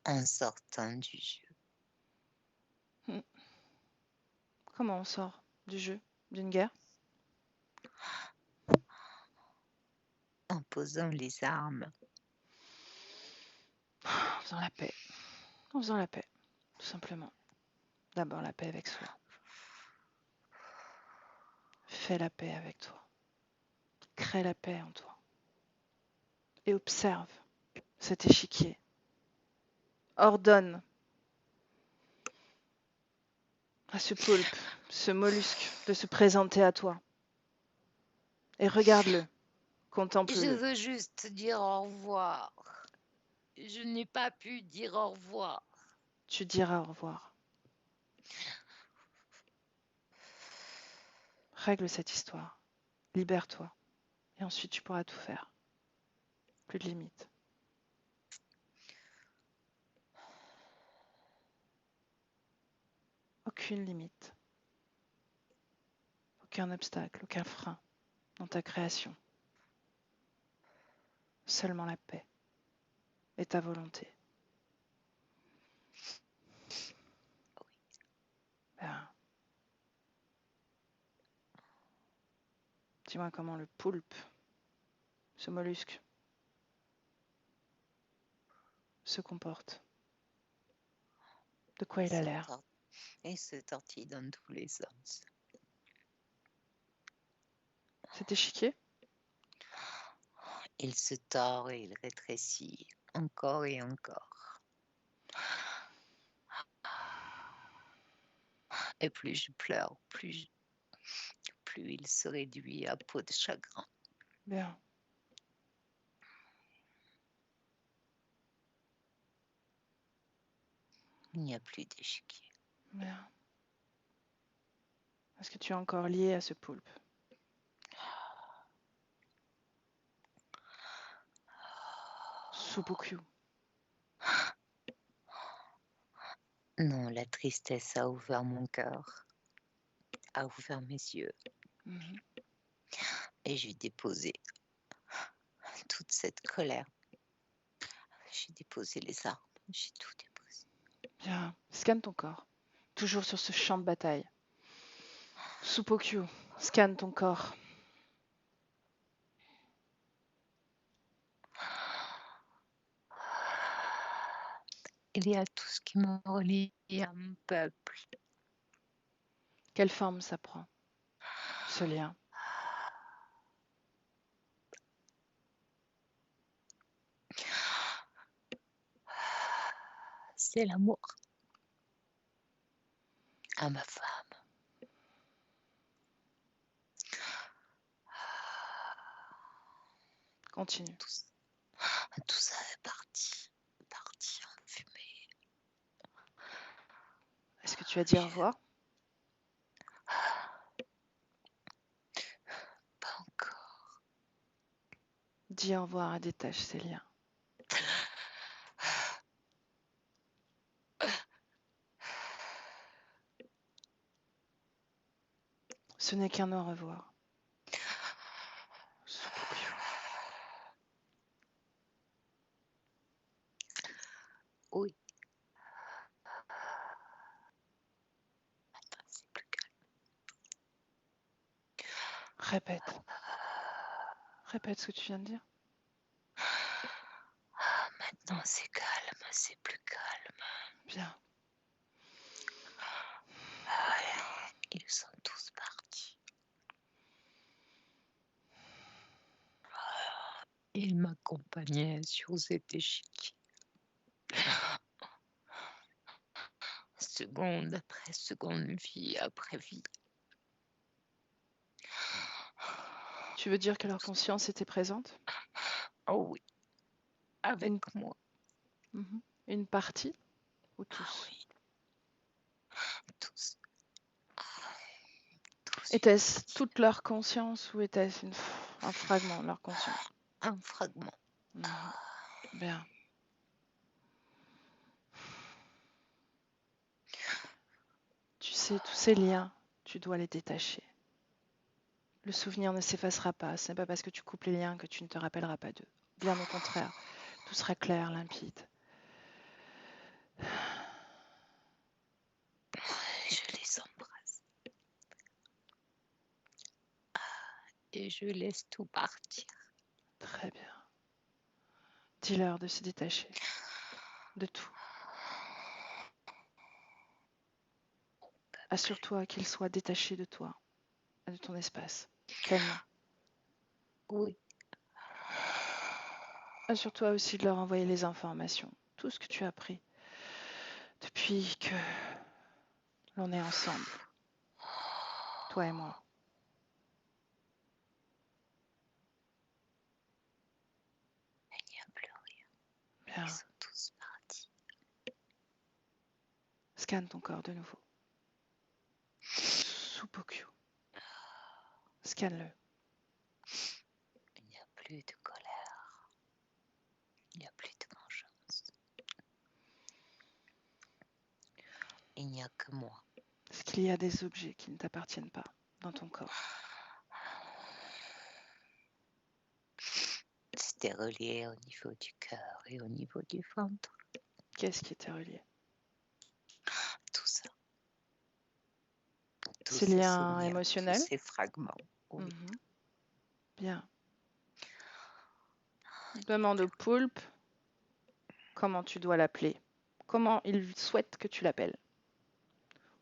en sortant du jeu, Comment on sort du jeu, d'une guerre? en posant les armes, En faisant la paix. En faisant la paix, tout simplement. D'abord la paix avec soi. Fais la paix avec toi. Crée la paix en toi. Et observe cet échiquier. Ordonne à ce poulpe, ce mollusque, de se présenter à toi. Et regarde-le, je contemple-le. veux juste dire au revoir. Je n'ai pas pu dire au revoir. Tu diras au revoir. Règle cette histoire. Libère-toi. Et ensuite, tu pourras tout faire. Plus de limites. Aucune limite. Aucun obstacle, aucun frein dans ta création. Seulement la paix et ta volonté. Ben, dis-moi comment le poulpe, ce mollusque, se comporte? De quoi il a se l'air? tor- Il se tortille dans tous les sens. Cet échiquier? Il se tord et il rétrécit encore et encore. Et plus je pleure, plus il se réduit à peau de chagrin. Bien. Il n'y a plus d'échiquier. Bien. Est-ce que tu es encore lié à ce poulpe? Supukyu. Non, la tristesse a ouvert mon cœur, a ouvert mes yeux, Mhm. et j'ai déposé toute cette colère. J'ai déposé les armes, j'ai tout déposé. Bien. Scanne ton corps. Toujours sur ce champ de bataille. Supukyu. Scanne ton corps. Il y a tout ce qui me relie à mon peuple. Quelle forme ça prend, ce lien? C'est l'amour à ma femme. Continue. Tout ça est parti en fumée. Est-ce que tu as dit au revoir? Pas encore. Dis au revoir et détache ces liens. Ce n'est qu'un au revoir. Supukyu. Oui. Maintenant, c'est plus calme. Répète. Répète ce que tu viens de dire. Maintenant, c'est calme, c'est plus calme. Bien. Ils sont tous partis. Ils m'accompagnaient sur cet échiquier. Seconde après seconde, vie après vie. Tu veux dire que leur conscience était présente? Oh oui, avec moi. Mhm. Une partie ou tous? Oui, tous. Tous. Était-ce toute leur conscience ou était-ce un fragment de leur conscience? Un fragment. Mhm. Bien. Tu sais, tous ces liens, tu dois les détacher. Le souvenir ne s'effacera pas. Ce n'est pas parce que tu coupes les liens que tu ne te rappelleras pas d'eux. Bien au contraire, tout sera clair, limpide. Je les embrasse. Et je laisse tout partir. Très bien. Dis-leur de se détacher de tout. Assure-toi qu'ils soient détachés de toi et de ton espace, pleinement. Oui. Assure-toi aussi de leur envoyer les informations, tout ce que tu as appris depuis que l'on est ensemble, toi et moi. Il n'y a plus rien. Bien. Ils sont tous partis. Scanne ton corps de nouveau. Supukyu. Scanne-le. Il n'y a plus de colère. Il n'y a plus de vengeance. Il n'y a que moi. Est-ce qu'il y a des objets qui ne t'appartiennent pas dans ton corps? C'était relié au niveau du cœur et au niveau du ventre. Qu'est-ce qui était relié? Tout ça. Tous Ces ces liens souvenirs, émotionnels? tous ces fragments. Oui. Mhm. Bien. Demande au poulpe comment tu dois l'appeler, comment il souhaite que tu l'appelles.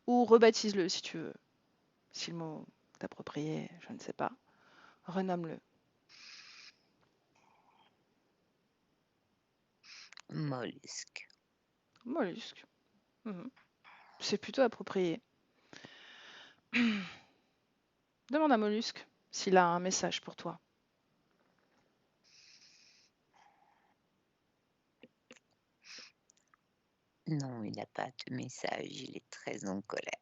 Ou rebaptise-le si tu veux. Si le mot est approprié, je ne sais pas. Renomme-le. Mollusque. Mollusque. Mhm. C'est plutôt approprié. Demande à Mollusque s'il a un message pour toi. Non, il n'a pas de message, il est très en colère.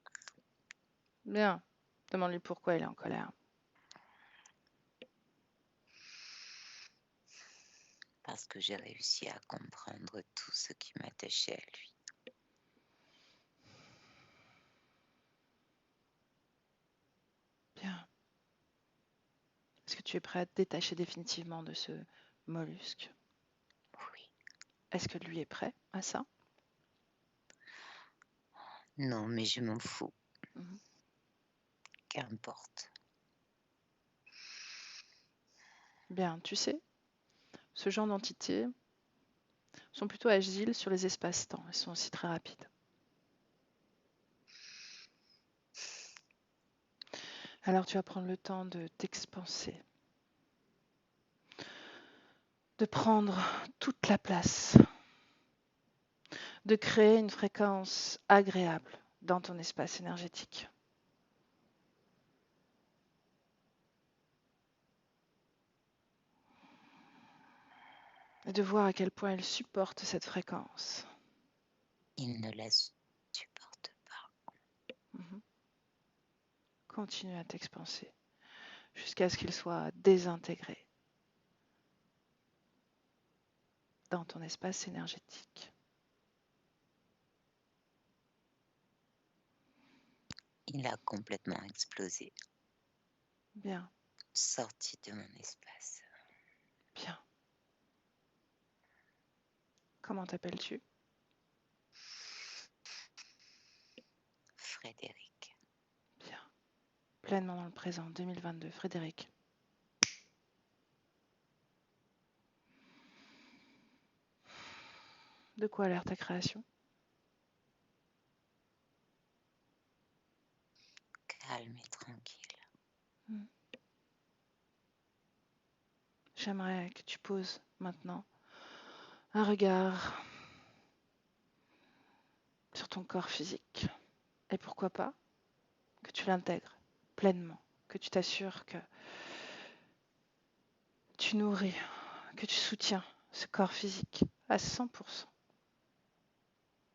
Bien. Demande-lui pourquoi il est en colère. Parce que j'ai réussi à comprendre tout ce qui m'attachait à lui. Bien. Est-ce que tu es prêt à te détacher définitivement de ce mollusque? Oui. Est-ce que lui est prêt à ça? Non, mais je m'en fous. Mhm. Qu'importe. Bien, tu sais, ce genre d'entités sont plutôt agiles sur les espaces-temps. Elles sont aussi très rapides. Alors tu vas prendre le temps de t'expanser, de prendre toute la place, de créer une fréquence agréable dans ton espace énergétique. Et de voir à quel point il supporte cette fréquence. Il ne la supporte pas. Mhm. Continue à t'expanser jusqu'à ce qu'il soit désintégré dans ton espace énergétique. Il a complètement explosé. Bien, Sorti de mon espace. bien. Comment t'appelles-tu? Frédéric. Bien. Pleinement dans le présent, 2022. Frédéric. De quoi a l'air ta création? Calme et tranquille. J'aimerais que tu poses maintenant un regard sur ton corps physique. Et pourquoi pas que tu l'intègres pleinement, que tu t'assures que tu nourris, que tu soutiens ce corps physique à 100%.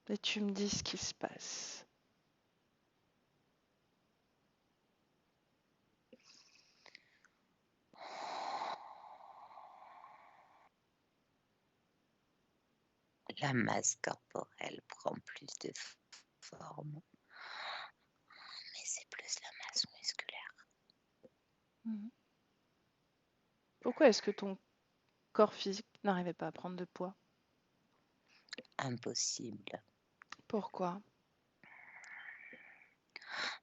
Et tu me dis ce qu'il se passe. La masse corporelle prend plus de forme, mais c'est plus la masse musculaire. Pourquoi est-ce que ton corps physique n'arrivait pas à prendre de poids? Impossible. Pourquoi?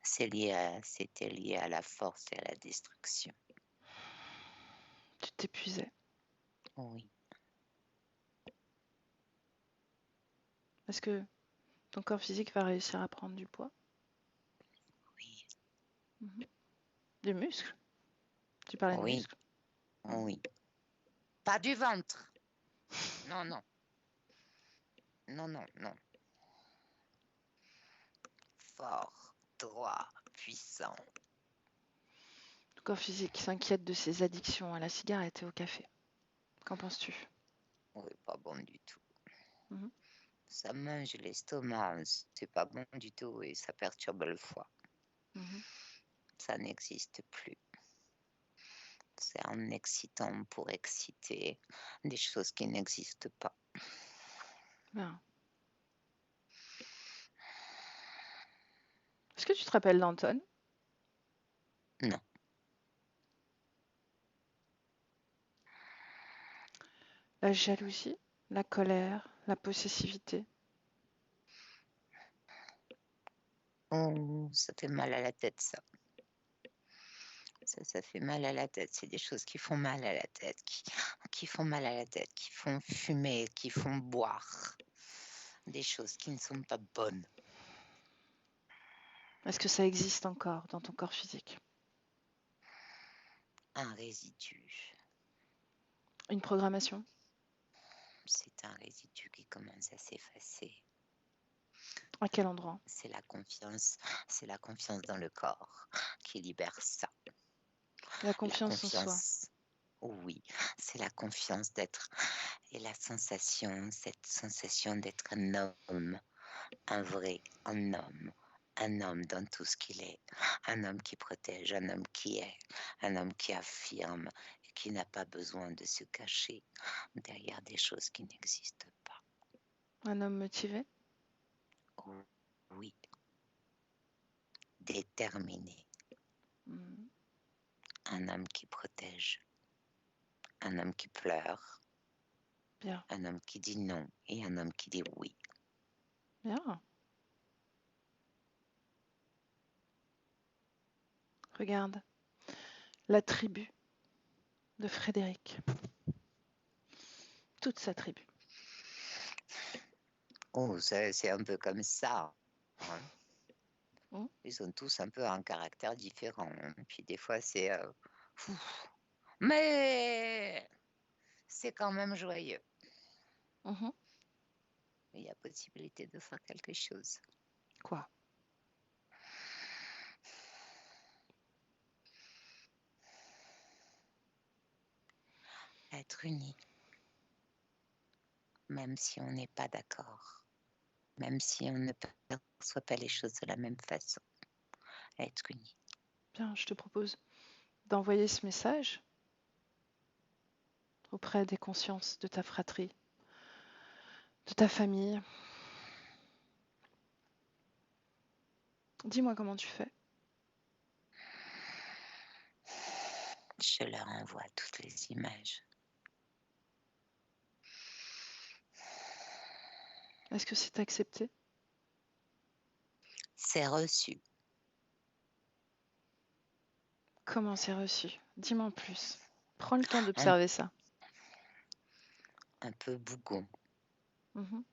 C'était lié à la force et à la destruction. Tu t'épuisais. Oui. Est-ce que ton corps physique va réussir à prendre du poids? Oui. Du muscle? Tu parlais de Oui. muscle? Oui. Pas du ventre. Non, non. Non, non, non. Fort, droit, puissant. Ton corps physique s'inquiète de ses addictions à la cigarette et au café. Qu'en penses-tu? Oui, pas bon du tout. Mhm. Ça mange l'estomac, c'est pas bon du tout et ça perturbe le foie. Ça n'existe plus. C'est un excitant pour exciter des choses qui n'existent pas. Bien. Est-ce que tu te rappelles d'Anton? Non. La jalousie, la colère, la possessivité. Oh, ça fait mal à la tête, ça. Ça fait mal à la tête. C'est des choses qui font mal à la tête, qui font mal à la tête, qui font fumer, qui font boire. Des choses qui ne sont pas bonnes. Est-ce que ça existe encore dans ton corps physique? Un résidu. Une programmation? C'est un résidu qui commence à s'effacer. À quel endroit? C'est la confiance dans le corps qui libère ça. La La confiance en soi. confiance, oui, c'est la confiance d'être et cette sensation d'être un homme, un vrai un homme dans tout ce qu'il est, un homme qui protège, un homme qui est, un homme qui affirme et qui n'a pas besoin de se cacher derrière des choses qui n'existent pas. Un homme motivé? Oui, déterminé, Hmm, un homme qui protège, un homme qui pleure, Bien, un homme qui dit non et un homme qui dit oui. bien. Regarde, la tribu de Frédéric. Toute sa tribu. Oh, c'est un peu comme ça, hein. Hmm, Ils ont tous un peu un caractère différent, hein. Puis des fois, c'est... mais c'est quand même joyeux. mhm. Il y a possibilité de faire quelque chose. Quoi? Être unis, même si on n'est pas d'accord, même si on ne perçoit pas les choses de la même façon. Être unis. Bien, je te propose d'envoyer ce message auprès des consciences de ta fratrie, de ta famille. Dis-moi comment tu fais. Je leur envoie toutes les images. Est-ce que c'est accepté? C'est reçu. Comment c'est reçu? Dis-moi en plus. Prends le temps Un, d'observer ça. un peu bougon, Mhm.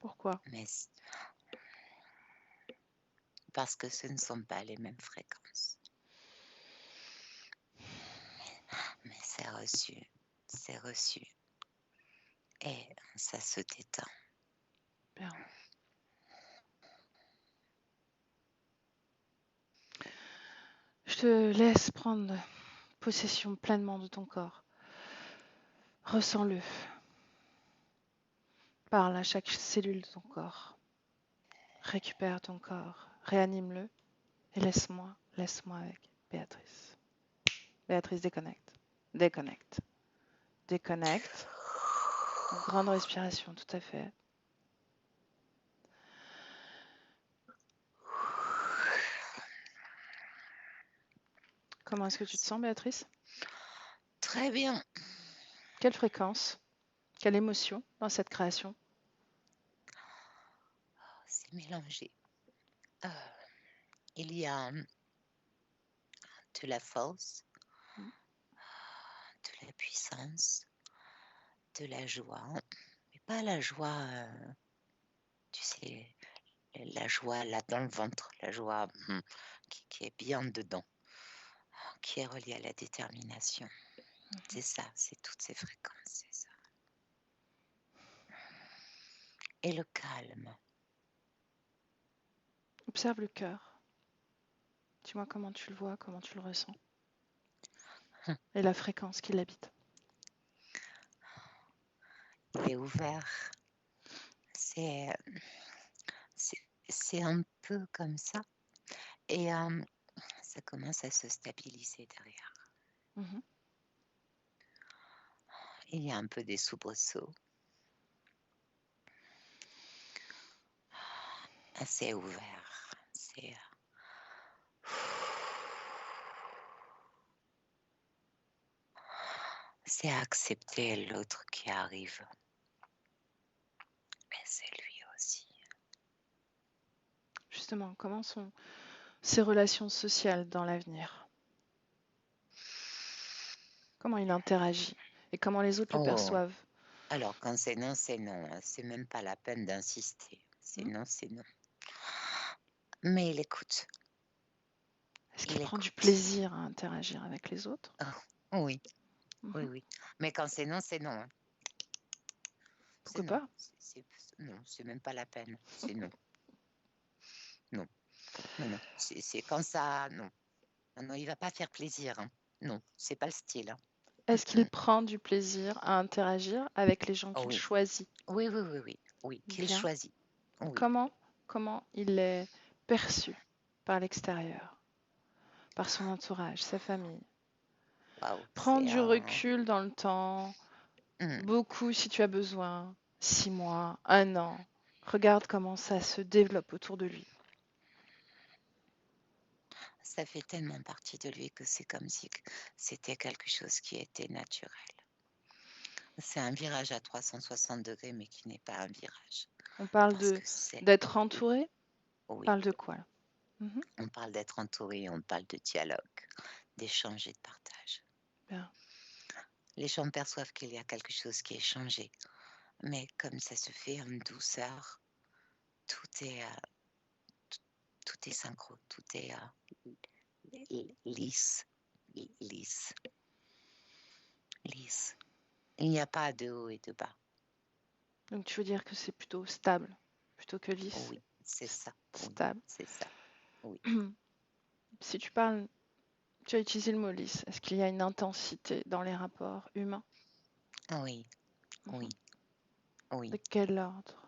Pourquoi? mais parce que ce ne sont pas les mêmes fréquences. Mais c'est reçu. C'est reçu. Et ça se détend. Bien. Je te laisse prendre possession pleinement de ton corps. Ressens-le. Parle à chaque cellule de ton corps. Récupère ton corps. Réanime-le. Et laisse-moi avec Béatrice. Béatrice, déconnecte. Déconnecte. Déconnecte. En grande respiration, tout à fait. Comment est-ce que tu te sens, Béatrice? Très bien. Quelle fréquence? Quelle émotion dans cette création? C'est mélangé. Il y a de la force, Mm. de la puissance, de la joie. Mais pas la joie, tu sais, la joie là dans le ventre, la joie qui est bien dedans, qui est reliée à la détermination. C'est ça, c'est toutes ces fréquences, c'est ça. Et le calme. Observe le cœur. Dis-moi comment tu le vois, comment tu le ressens. Et la fréquence qui l'habite. Il est ouvert. C'est un peu comme ça. Et ça commence à se stabiliser derrière. Mhm. Il y a un peu des soubresauts. C'est ouvert. C'est accepter l'autre qui arrive. Et c'est lui aussi. Justement, comment sont ces relations sociales dans l'avenir? Comment il interagit et comment les autres le Oh, perçoivent. alors quand c'est non, c'est non, hein. C'est même pas la peine d'insister. C'est Hmm. non, c'est non. Mais il écoute, Est-ce qu'il il prend du écoute. plaisir à interagir avec les autres? Oh, oui, oui, Mhm. oui. Mais quand c'est non, c'est non, hein. C'est Pourquoi non. pas? Non, c'est même pas la peine. C'est non. Non, non, non. C'est quand ça. Non. Non, non, il va pas faire plaisir, hein. Non, c'est pas le style, hein. Est-ce qu'il Mm. prend du plaisir à interagir avec les gens Oh qu'il oui, choisit? oui, oui, oui, oui, oui, qu'il Bien. choisit. Oui. Comment il est perçu par l'extérieur, par son entourage, sa famille? Waouh, Prends c'est du un. recul dans le temps, Mm. beaucoup si tu as besoin, 6 mois, 1 an. Regarde comment ça se développe autour de lui. Ça fait tellement partie de lui que c'est comme si c'était quelque chose qui était naturel. C'est un virage à 360 degrés, mais qui n'est pas un virage. On parle Parce que c'est. d'être entouré. On Oui, parle de quoi là? Mhm. on parle d'être entouré, on parle de dialogue, d'échange et de partage. Bien. Les gens perçoivent qu'il y a quelque chose qui est changé, mais comme ça se fait en douceur, tout est, tout est synchro, tout est lisse, lisse, lisse. Il n'y a pas de haut et de bas. Donc tu veux dire que c'est plutôt stable, plutôt que lisse? Oui, c'est ça. Oui, Stable. c'est ça. Oui. Si tu parles, tu as utilisé le mot lisse. Est-ce qu'il y a une intensité dans les rapports humains? Oui, Mhm. oui, oui. De quel ordre?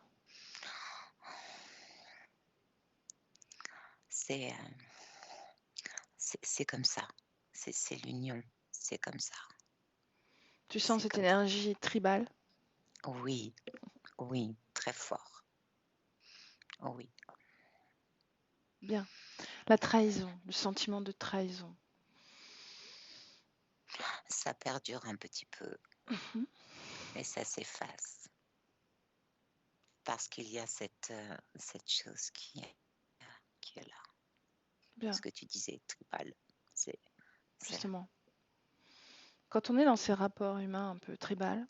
C'est c'est comme ça. C'est l'union. C'est comme ça. Tu sens C'est cette comme ça. énergie tribale? Oui, oui, très fort. Oui. Bien. La trahison, le sentiment de trahison. Ça perdure un petit peu, Mhm. mais ça s'efface. Parce qu'il y a cette chose qui est là. Ce Bien, que tu disais, tribal. C'est, justement. Quand on est dans ces rapports humains un peu tribal,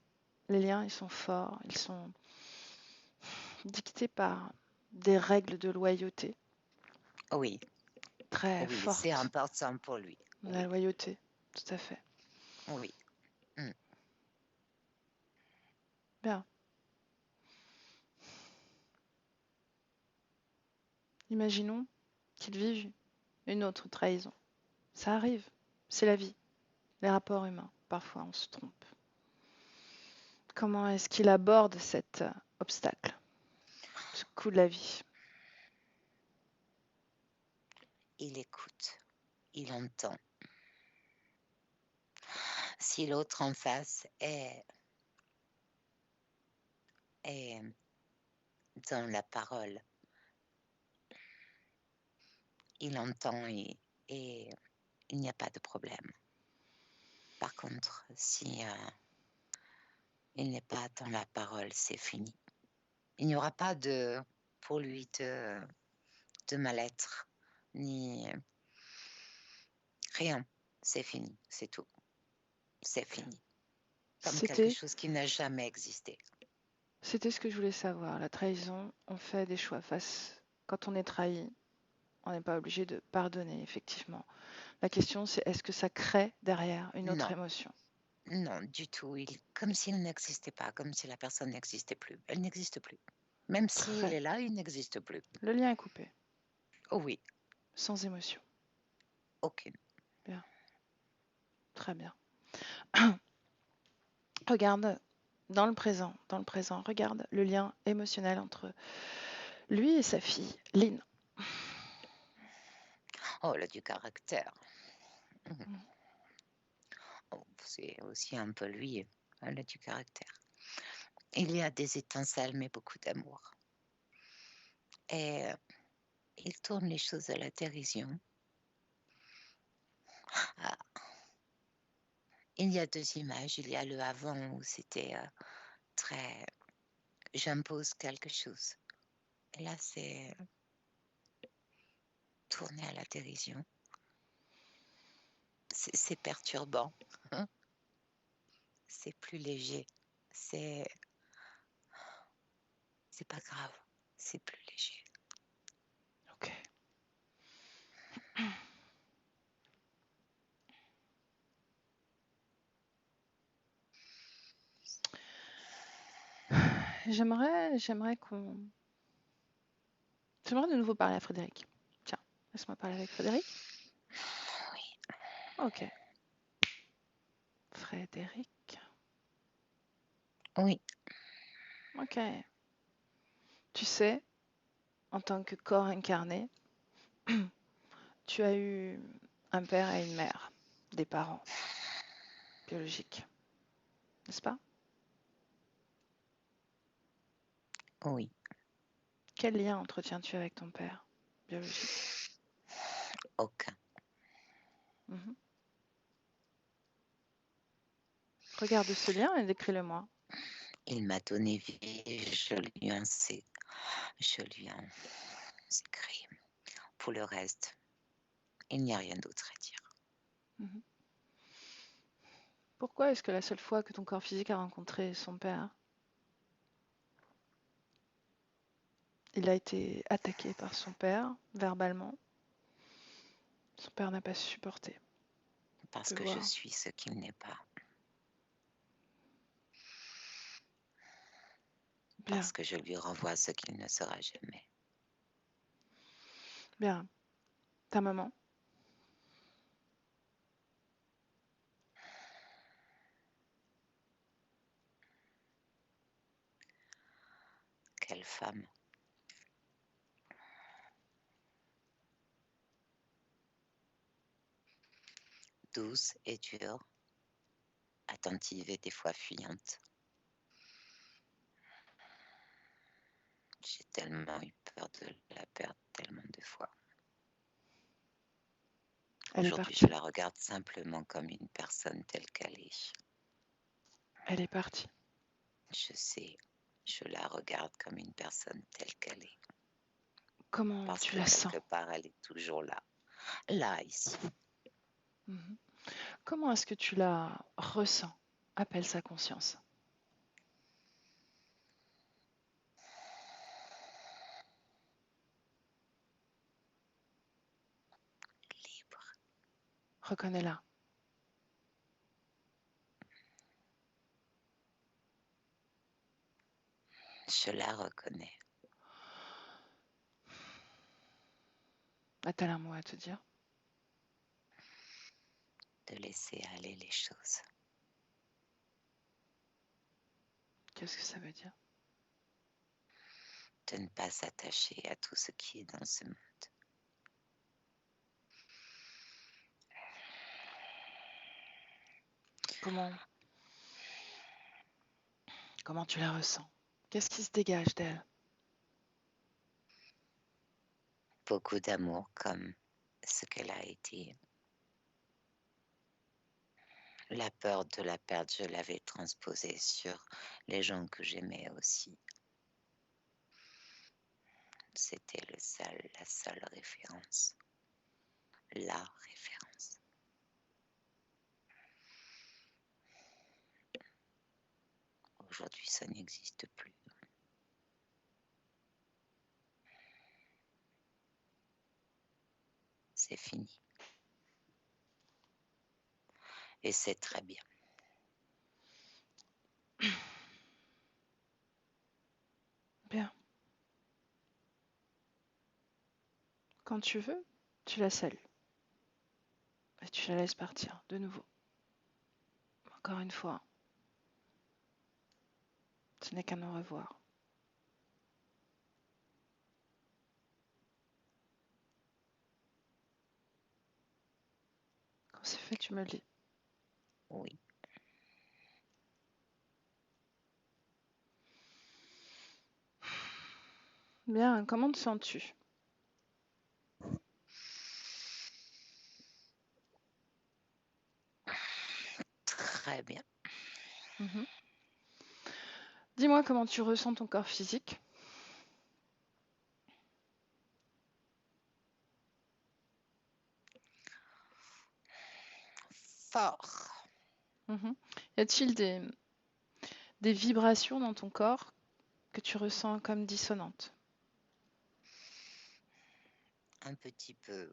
les liens, ils sont forts, ils sont dictés par des règles de loyauté oui, très oui, c'est fortes. important pour lui. La Oui, loyauté, tout à fait. oui. Mm. Bien. Imaginons qu'ils vivent une autre trahison. Ça arrive, c'est la vie, les rapports humains. Parfois, on se trompe. Comment est-ce qu'il aborde cet obstacle, ce coup de la vie? Il écoute, il entend. Si l'autre en face est dans la parole, il entend et il n'y a pas de problème. Par contre, si il n'est pas dans la parole, c'est fini. Il n'y aura pas pour lui de mal-être, ni rien. C'est fini, c'est tout. C'est fini. Comme quelque C'était, chose qui n'a jamais existé. c'était ce que je voulais savoir. La trahison, on fait des choix Quand on est trahi, on n'est pas obligé de pardonner, effectivement. La question, c'est est-ce que ça crée derrière une autre Non, émotion? non, du tout. Comme s'il n'existait pas, comme si la personne n'existait plus. Elle n'existe plus. Même s'il Très. est là, il n'existe plus. Le lien est coupé, Oh oui, sans émotion. aucune. Bien, très bien. Regarde dans le présent, regarde le lien émotionnel entre lui et sa fille, Lynn. Oh, elle a du caractère. Mm. Oh, c'est aussi un peu lui. Elle a du caractère. Il y a des étincelles, mais beaucoup d'amour. Et il tourne les choses à la dérision. Ah, il y a deux images. Il y a le avant où c'était très j'impose quelque chose. Et là, c'est tourné à la dérision. C'est perturbant. Hein. c'est plus léger. C'est pas grave, c'est plus léger. Ok. J'aimerais de nouveau parler à Frédéric. Tiens, laisse-moi parler avec Frédéric. Oui, Ok. Frédéric. oui, Ok. Tu sais, en tant que corps incarné, tu as eu un père et une mère, des parents biologiques, n'est-ce pas? oui. Quel lien entretiens-tu avec ton père biologique? Aucun. Mhm. Regarde ce lien et décris-le-moi. Il m'a donné vie, je lui en sais écrit. Pour le reste, il n'y a rien d'autre à dire. Mhm. Pourquoi est-ce que la seule fois que ton corps physique a rencontré son père, il a été attaqué par son père verbalement? Son père n'a pas supporté Parce de que je voir. suis ce qu'il n'est pas. Bien, Parce que je lui renvoie ce qu'il ne sera jamais. bien. Ta maman, Quelle femme. Douce et dure, attentive et des fois fuyante. J'ai tellement eu peur de la perdre tellement de fois. elle est Aujourd'hui, je partie. la regarde simplement comme une personne telle qu'elle est. Elle est partie. Je sais, je la regarde comme une personne telle qu'elle est. Comment Parce tu que la sens? quelque part, elle est toujours là. Là, ici. Mhm. Comment est-ce que tu la ressens? Appelle sa conscience. Libre. Reconnais-la. Je la reconnais. A-t-elle un mot à te dire? De laisser aller les choses. Qu'est-ce que ça veut dire? De ne pas s'attacher à tout ce qui est dans ce monde. Comment tu la ressens? Qu'est-ce qui se dégage d'elle? Beaucoup d'amour comme ce qu'elle a été. La peur de la perdre, je l'avais transposée sur les gens que j'aimais aussi. C'était la seule référence. La référence. Aujourd'hui, ça n'existe plus. C'est fini. Et c'est très bien. Bien. Quand tu veux, tu la salues. Et tu la laisses partir de nouveau. Encore une fois. Ce n'est qu'un au revoir. Quand c'est fait, tu me le dis. Oui. Bien, comment te sens-tu? Très bien. Mhm. Dis-moi comment tu ressens ton corps physique. Fort. Mhm. Y a-t-il des vibrations dans ton corps que tu ressens comme dissonantes? Un petit peu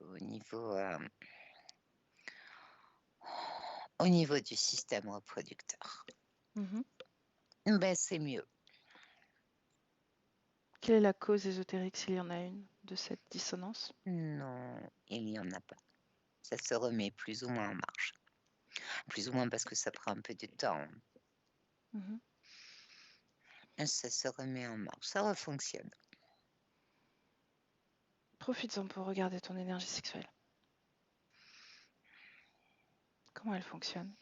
au niveau du système reproducteur. Mhm. Ben, c'est mieux. Quelle est la cause ésotérique, s'il y en a une, de cette dissonance? Non, il n'y en a pas. Ça se remet plus ou moins en marche. Plus ou moins parce que ça prend un peu de temps. Mhm. Ça se remet en marche. Ça refonctionne. Profites-en pour regarder ton énergie sexuelle. Comment elle fonctionne?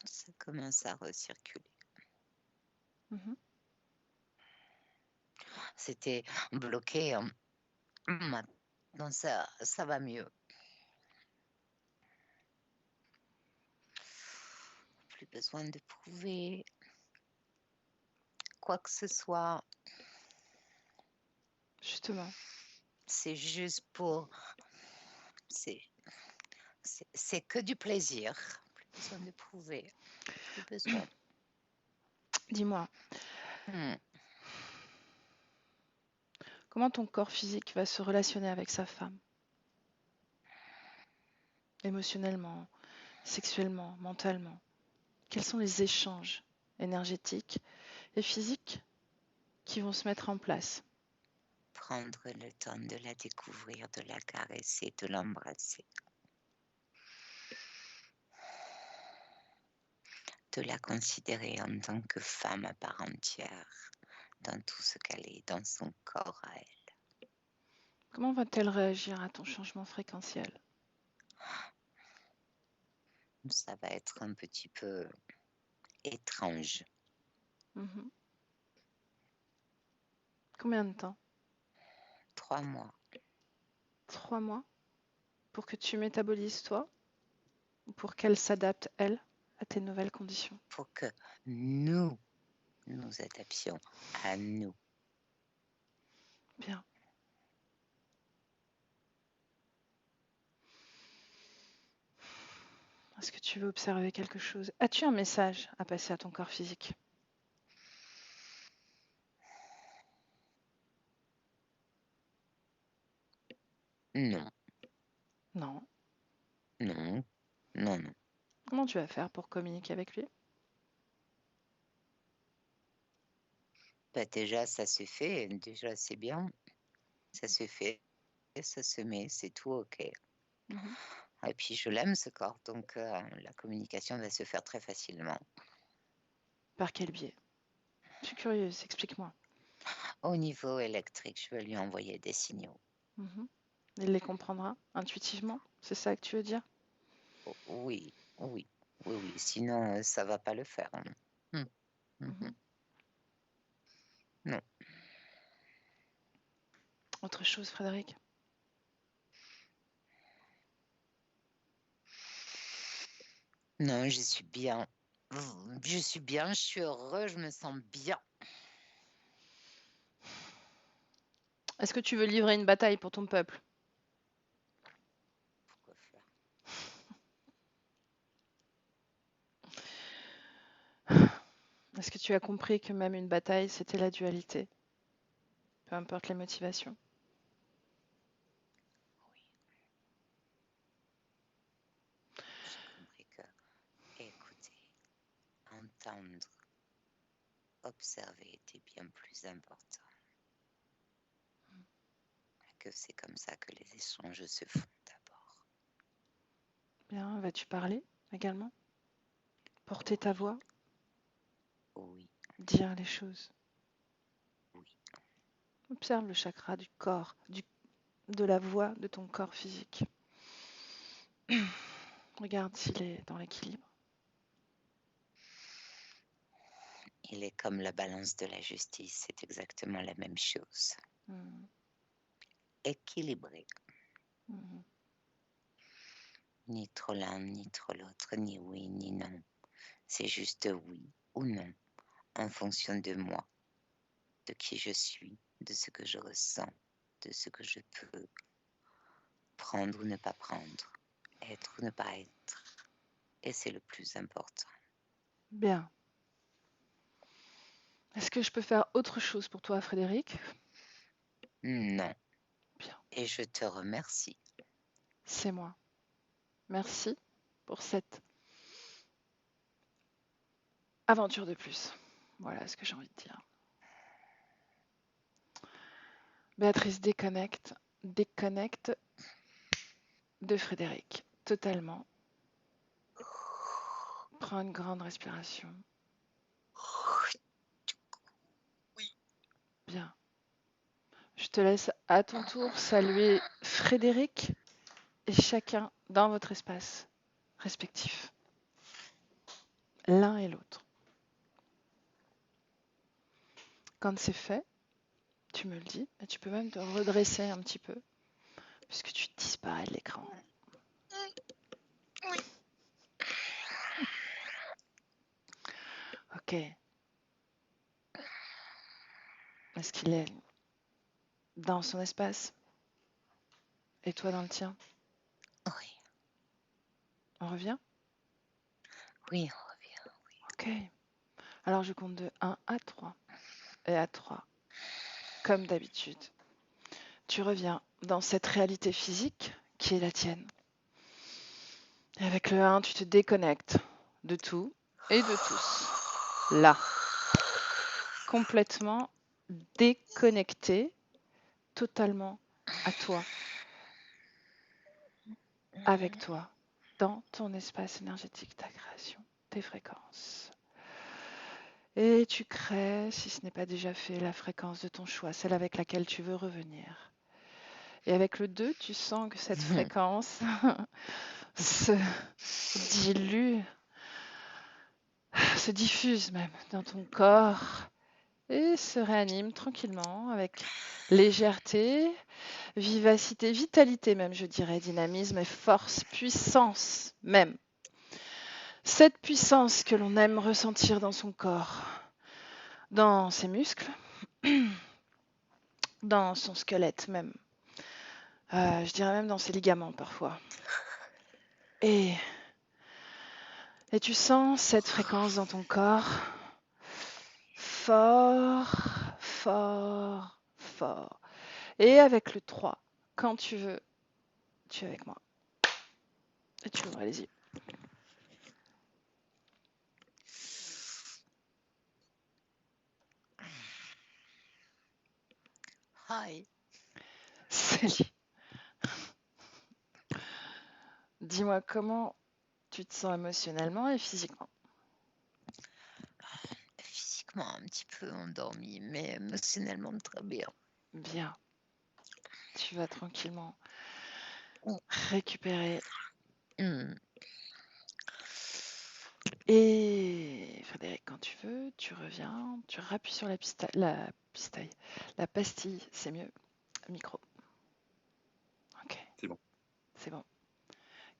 Ça commence à recirculer. Mhm. C'était bloqué. Maintenant, ça va mieux. Plus besoin de prouver quoi que ce soit. Justement. C'est juste pour... C'est que du plaisir. Plus besoin de prouver. Plus besoin. Dis-moi, comment ton corps physique va se relationner avec sa femme? Émotionnellement, sexuellement, mentalement? Quels sont les échanges énergétiques et physiques qui vont se mettre en place? Prendre le temps de la découvrir, de la caresser, de l'embrasser. De la considérer en tant que femme à part entière, dans tout ce qu'elle est, dans son corps à elle. Comment va-t-elle réagir à ton changement fréquentiel? Ça va être un petit peu étrange. Mhm. Combien de temps? 3 mois. 3 mois? Pour que tu métabolises toi? Ou pour qu'elle s'adapte, elle, à tes nouvelles conditions? Pour que nous adaptions à nous. Bien. Est-ce que tu veux observer quelque chose? As-tu un message à passer à ton corps physique? Non, Non. non, non, non. Comment tu vas faire pour communiquer avec lui? Bah déjà, ça se fait. Déjà, c'est bien. Ça se fait. Ça se met. C'est tout OK. Mhm. Et puis, je l'aime, ce corps. Donc, la communication va se faire très facilement. Par quel biais? Je suis curieuse, explique-moi. Au niveau électrique, je vais lui envoyer des signaux. Mhm. Il les comprendra intuitivement? C'est ça que tu veux dire? Oui, oui, oui, oui. Sinon, ça va pas le faire. Hum, Mhm. Non. Autre chose, Frédéric? Non, je suis bien. Je suis bien, je suis heureux, je me sens bien. Est-ce que tu veux livrer une bataille pour ton peuple? Pourquoi faire? Est-ce que tu as compris que même une bataille, c'était la dualité? Peu importe les motivations. Oui. J'ai compris que écouter, entendre, observer était bien plus important. Que c'est comme ça que les échanges se font d'abord. Bien, vas-tu parler également? Porter ta voix? Oui, Dire les choses? oui. Observe le chakra du corps, de la voix de ton corps physique. Regarde s'il est dans l'équilibre. Il est comme la balance de la justice, c'est exactement la même chose. Mhm. Équilibré. Mhm. Ni trop l'un, ni trop l'autre, ni oui, ni non. C'est juste oui ou non, en fonction de moi, de qui je suis, de ce que je ressens, de ce que je peux prendre ou ne pas prendre, être ou ne pas être. Et c'est le plus important. Bien. Est-ce que je peux faire autre chose pour toi, Frédéric? Non. Bien, Et je te remercie. c'est moi. Merci pour cette aventure de plus. Voilà ce que j'ai envie de dire. Béatrice déconnecte de Frédéric, totalement. Prends une grande respiration. Oui. Bien. Je te laisse à ton tour saluer Frédéric et chacun dans votre espace respectif, l'un et l'autre. Quand c'est fait, tu me le dis, et tu peux même te redresser un petit peu, puisque tu disparais de l'écran. Oui. Ok. Est-ce qu'il est dans son espace et toi dans le tien? Oui. On revient? Oui, on revient. Ok. Alors je compte de 1 à 3. Et à 3, comme d'habitude, tu reviens dans cette réalité physique qui est la tienne. Et avec le 1, tu te déconnectes de tout et de tous. Là. Complètement déconnecté, totalement à toi, avec toi, dans ton espace énergétique, ta création, tes fréquences. Et tu crées, si ce n'est pas déjà fait, la fréquence de ton choix, celle avec laquelle tu veux revenir. Et avec le 2, tu sens que cette fréquence se dilue, se diffuse même dans ton corps et se réanime tranquillement avec légèreté, vivacité, vitalité même, je dirais, dynamisme et force, puissance même. Cette puissance que l'on aime ressentir dans son corps, dans ses muscles, dans son squelette même. Je dirais même dans ses ligaments parfois. Et tu sens cette fréquence dans ton corps fort, fort, fort. Et avec le 3, quand tu veux, tu es avec moi. Et tu ouvres les yeux. Hi. Salut. Dis-moi comment tu te sens émotionnellement et physiquement. Physiquement un petit peu endormi, mais émotionnellement très bien. Bien. Tu vas tranquillement Mm. récupérer. Mm. Et Frédéric, quand tu veux, tu reviens, tu rappuies sur la pastille, c'est mieux. Micro. Ok, C'est bon. c'est bon.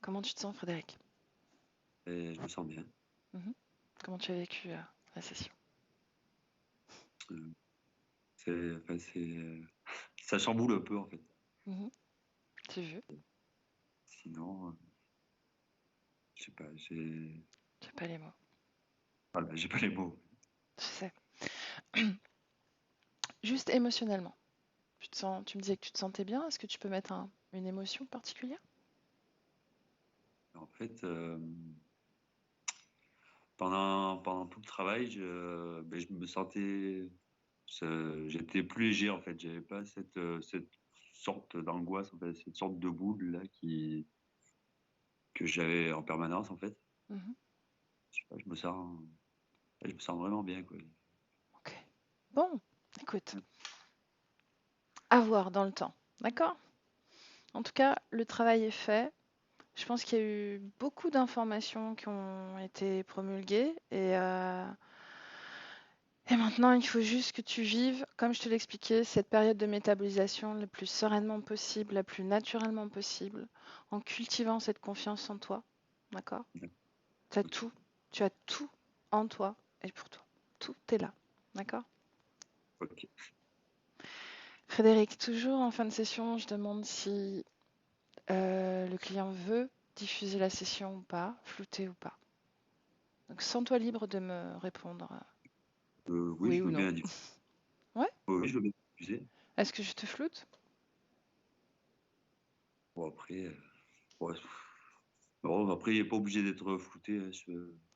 Comment tu te sens, Frédéric? Et je me sens bien. Comment tu as vécu la session? Ça chamboule un peu en fait. J'ai vu. Sinon, je sais pas, j'ai Pas les mots. voilà, j'ai pas les mots. Je sais. Juste émotionnellement. Tu me disais que tu te sentais bien. Est-ce que tu peux mettre une émotion particulière? En fait, pendant tout le travail, je me sentais, j'étais plus léger en fait. J'avais pas cette sorte d'angoisse, en fait, cette sorte de boule là que j'avais en permanence en fait. Mhm. Je sais pas, je me sens vraiment bien quoi. Ok. Bon, écoute. À voir dans le temps. D'accord? En tout cas, le travail est fait. Je pense qu'il y a eu beaucoup d'informations qui ont été promulguées et maintenant il faut juste que tu vives, comme je te l'expliquais, cette période de métabolisation le plus sereinement possible, la plus naturellement possible, en cultivant cette confiance en toi. D'accord? Tu as tout en toi et pour toi. Tout est là. D'accord? Ok. Frédéric, toujours en fin de session, je demande si le client veut diffuser la session ou pas, flouter ou pas. Donc sens-toi libre de me répondre Oui, oui je ou veux non. bien dire. Ouais? Oui, je veux bien diffuser. Est-ce que je te floute? Bon, après, ouais, bon, après, il n'est pas obligé d'être flouté, hein,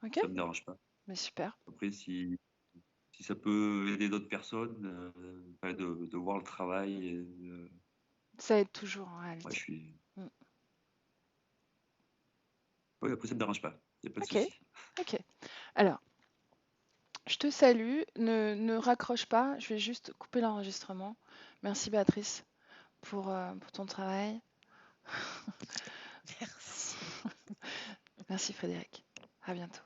Ok? ça me dérange pas. Mais super. Après, si ça peut aider d'autres personnes, enfin, de voir le travail, Ça aide toujours en ouais, réalité. je suis. Mm. Oui, après, ça me dérange pas. Il n'y a pas de Ok, souci. ok. Alors, je te salue. Ne raccroche pas. Je vais juste couper l'enregistrement. Merci Béatrice pour ton travail. Merci. Merci Frédéric. À bientôt.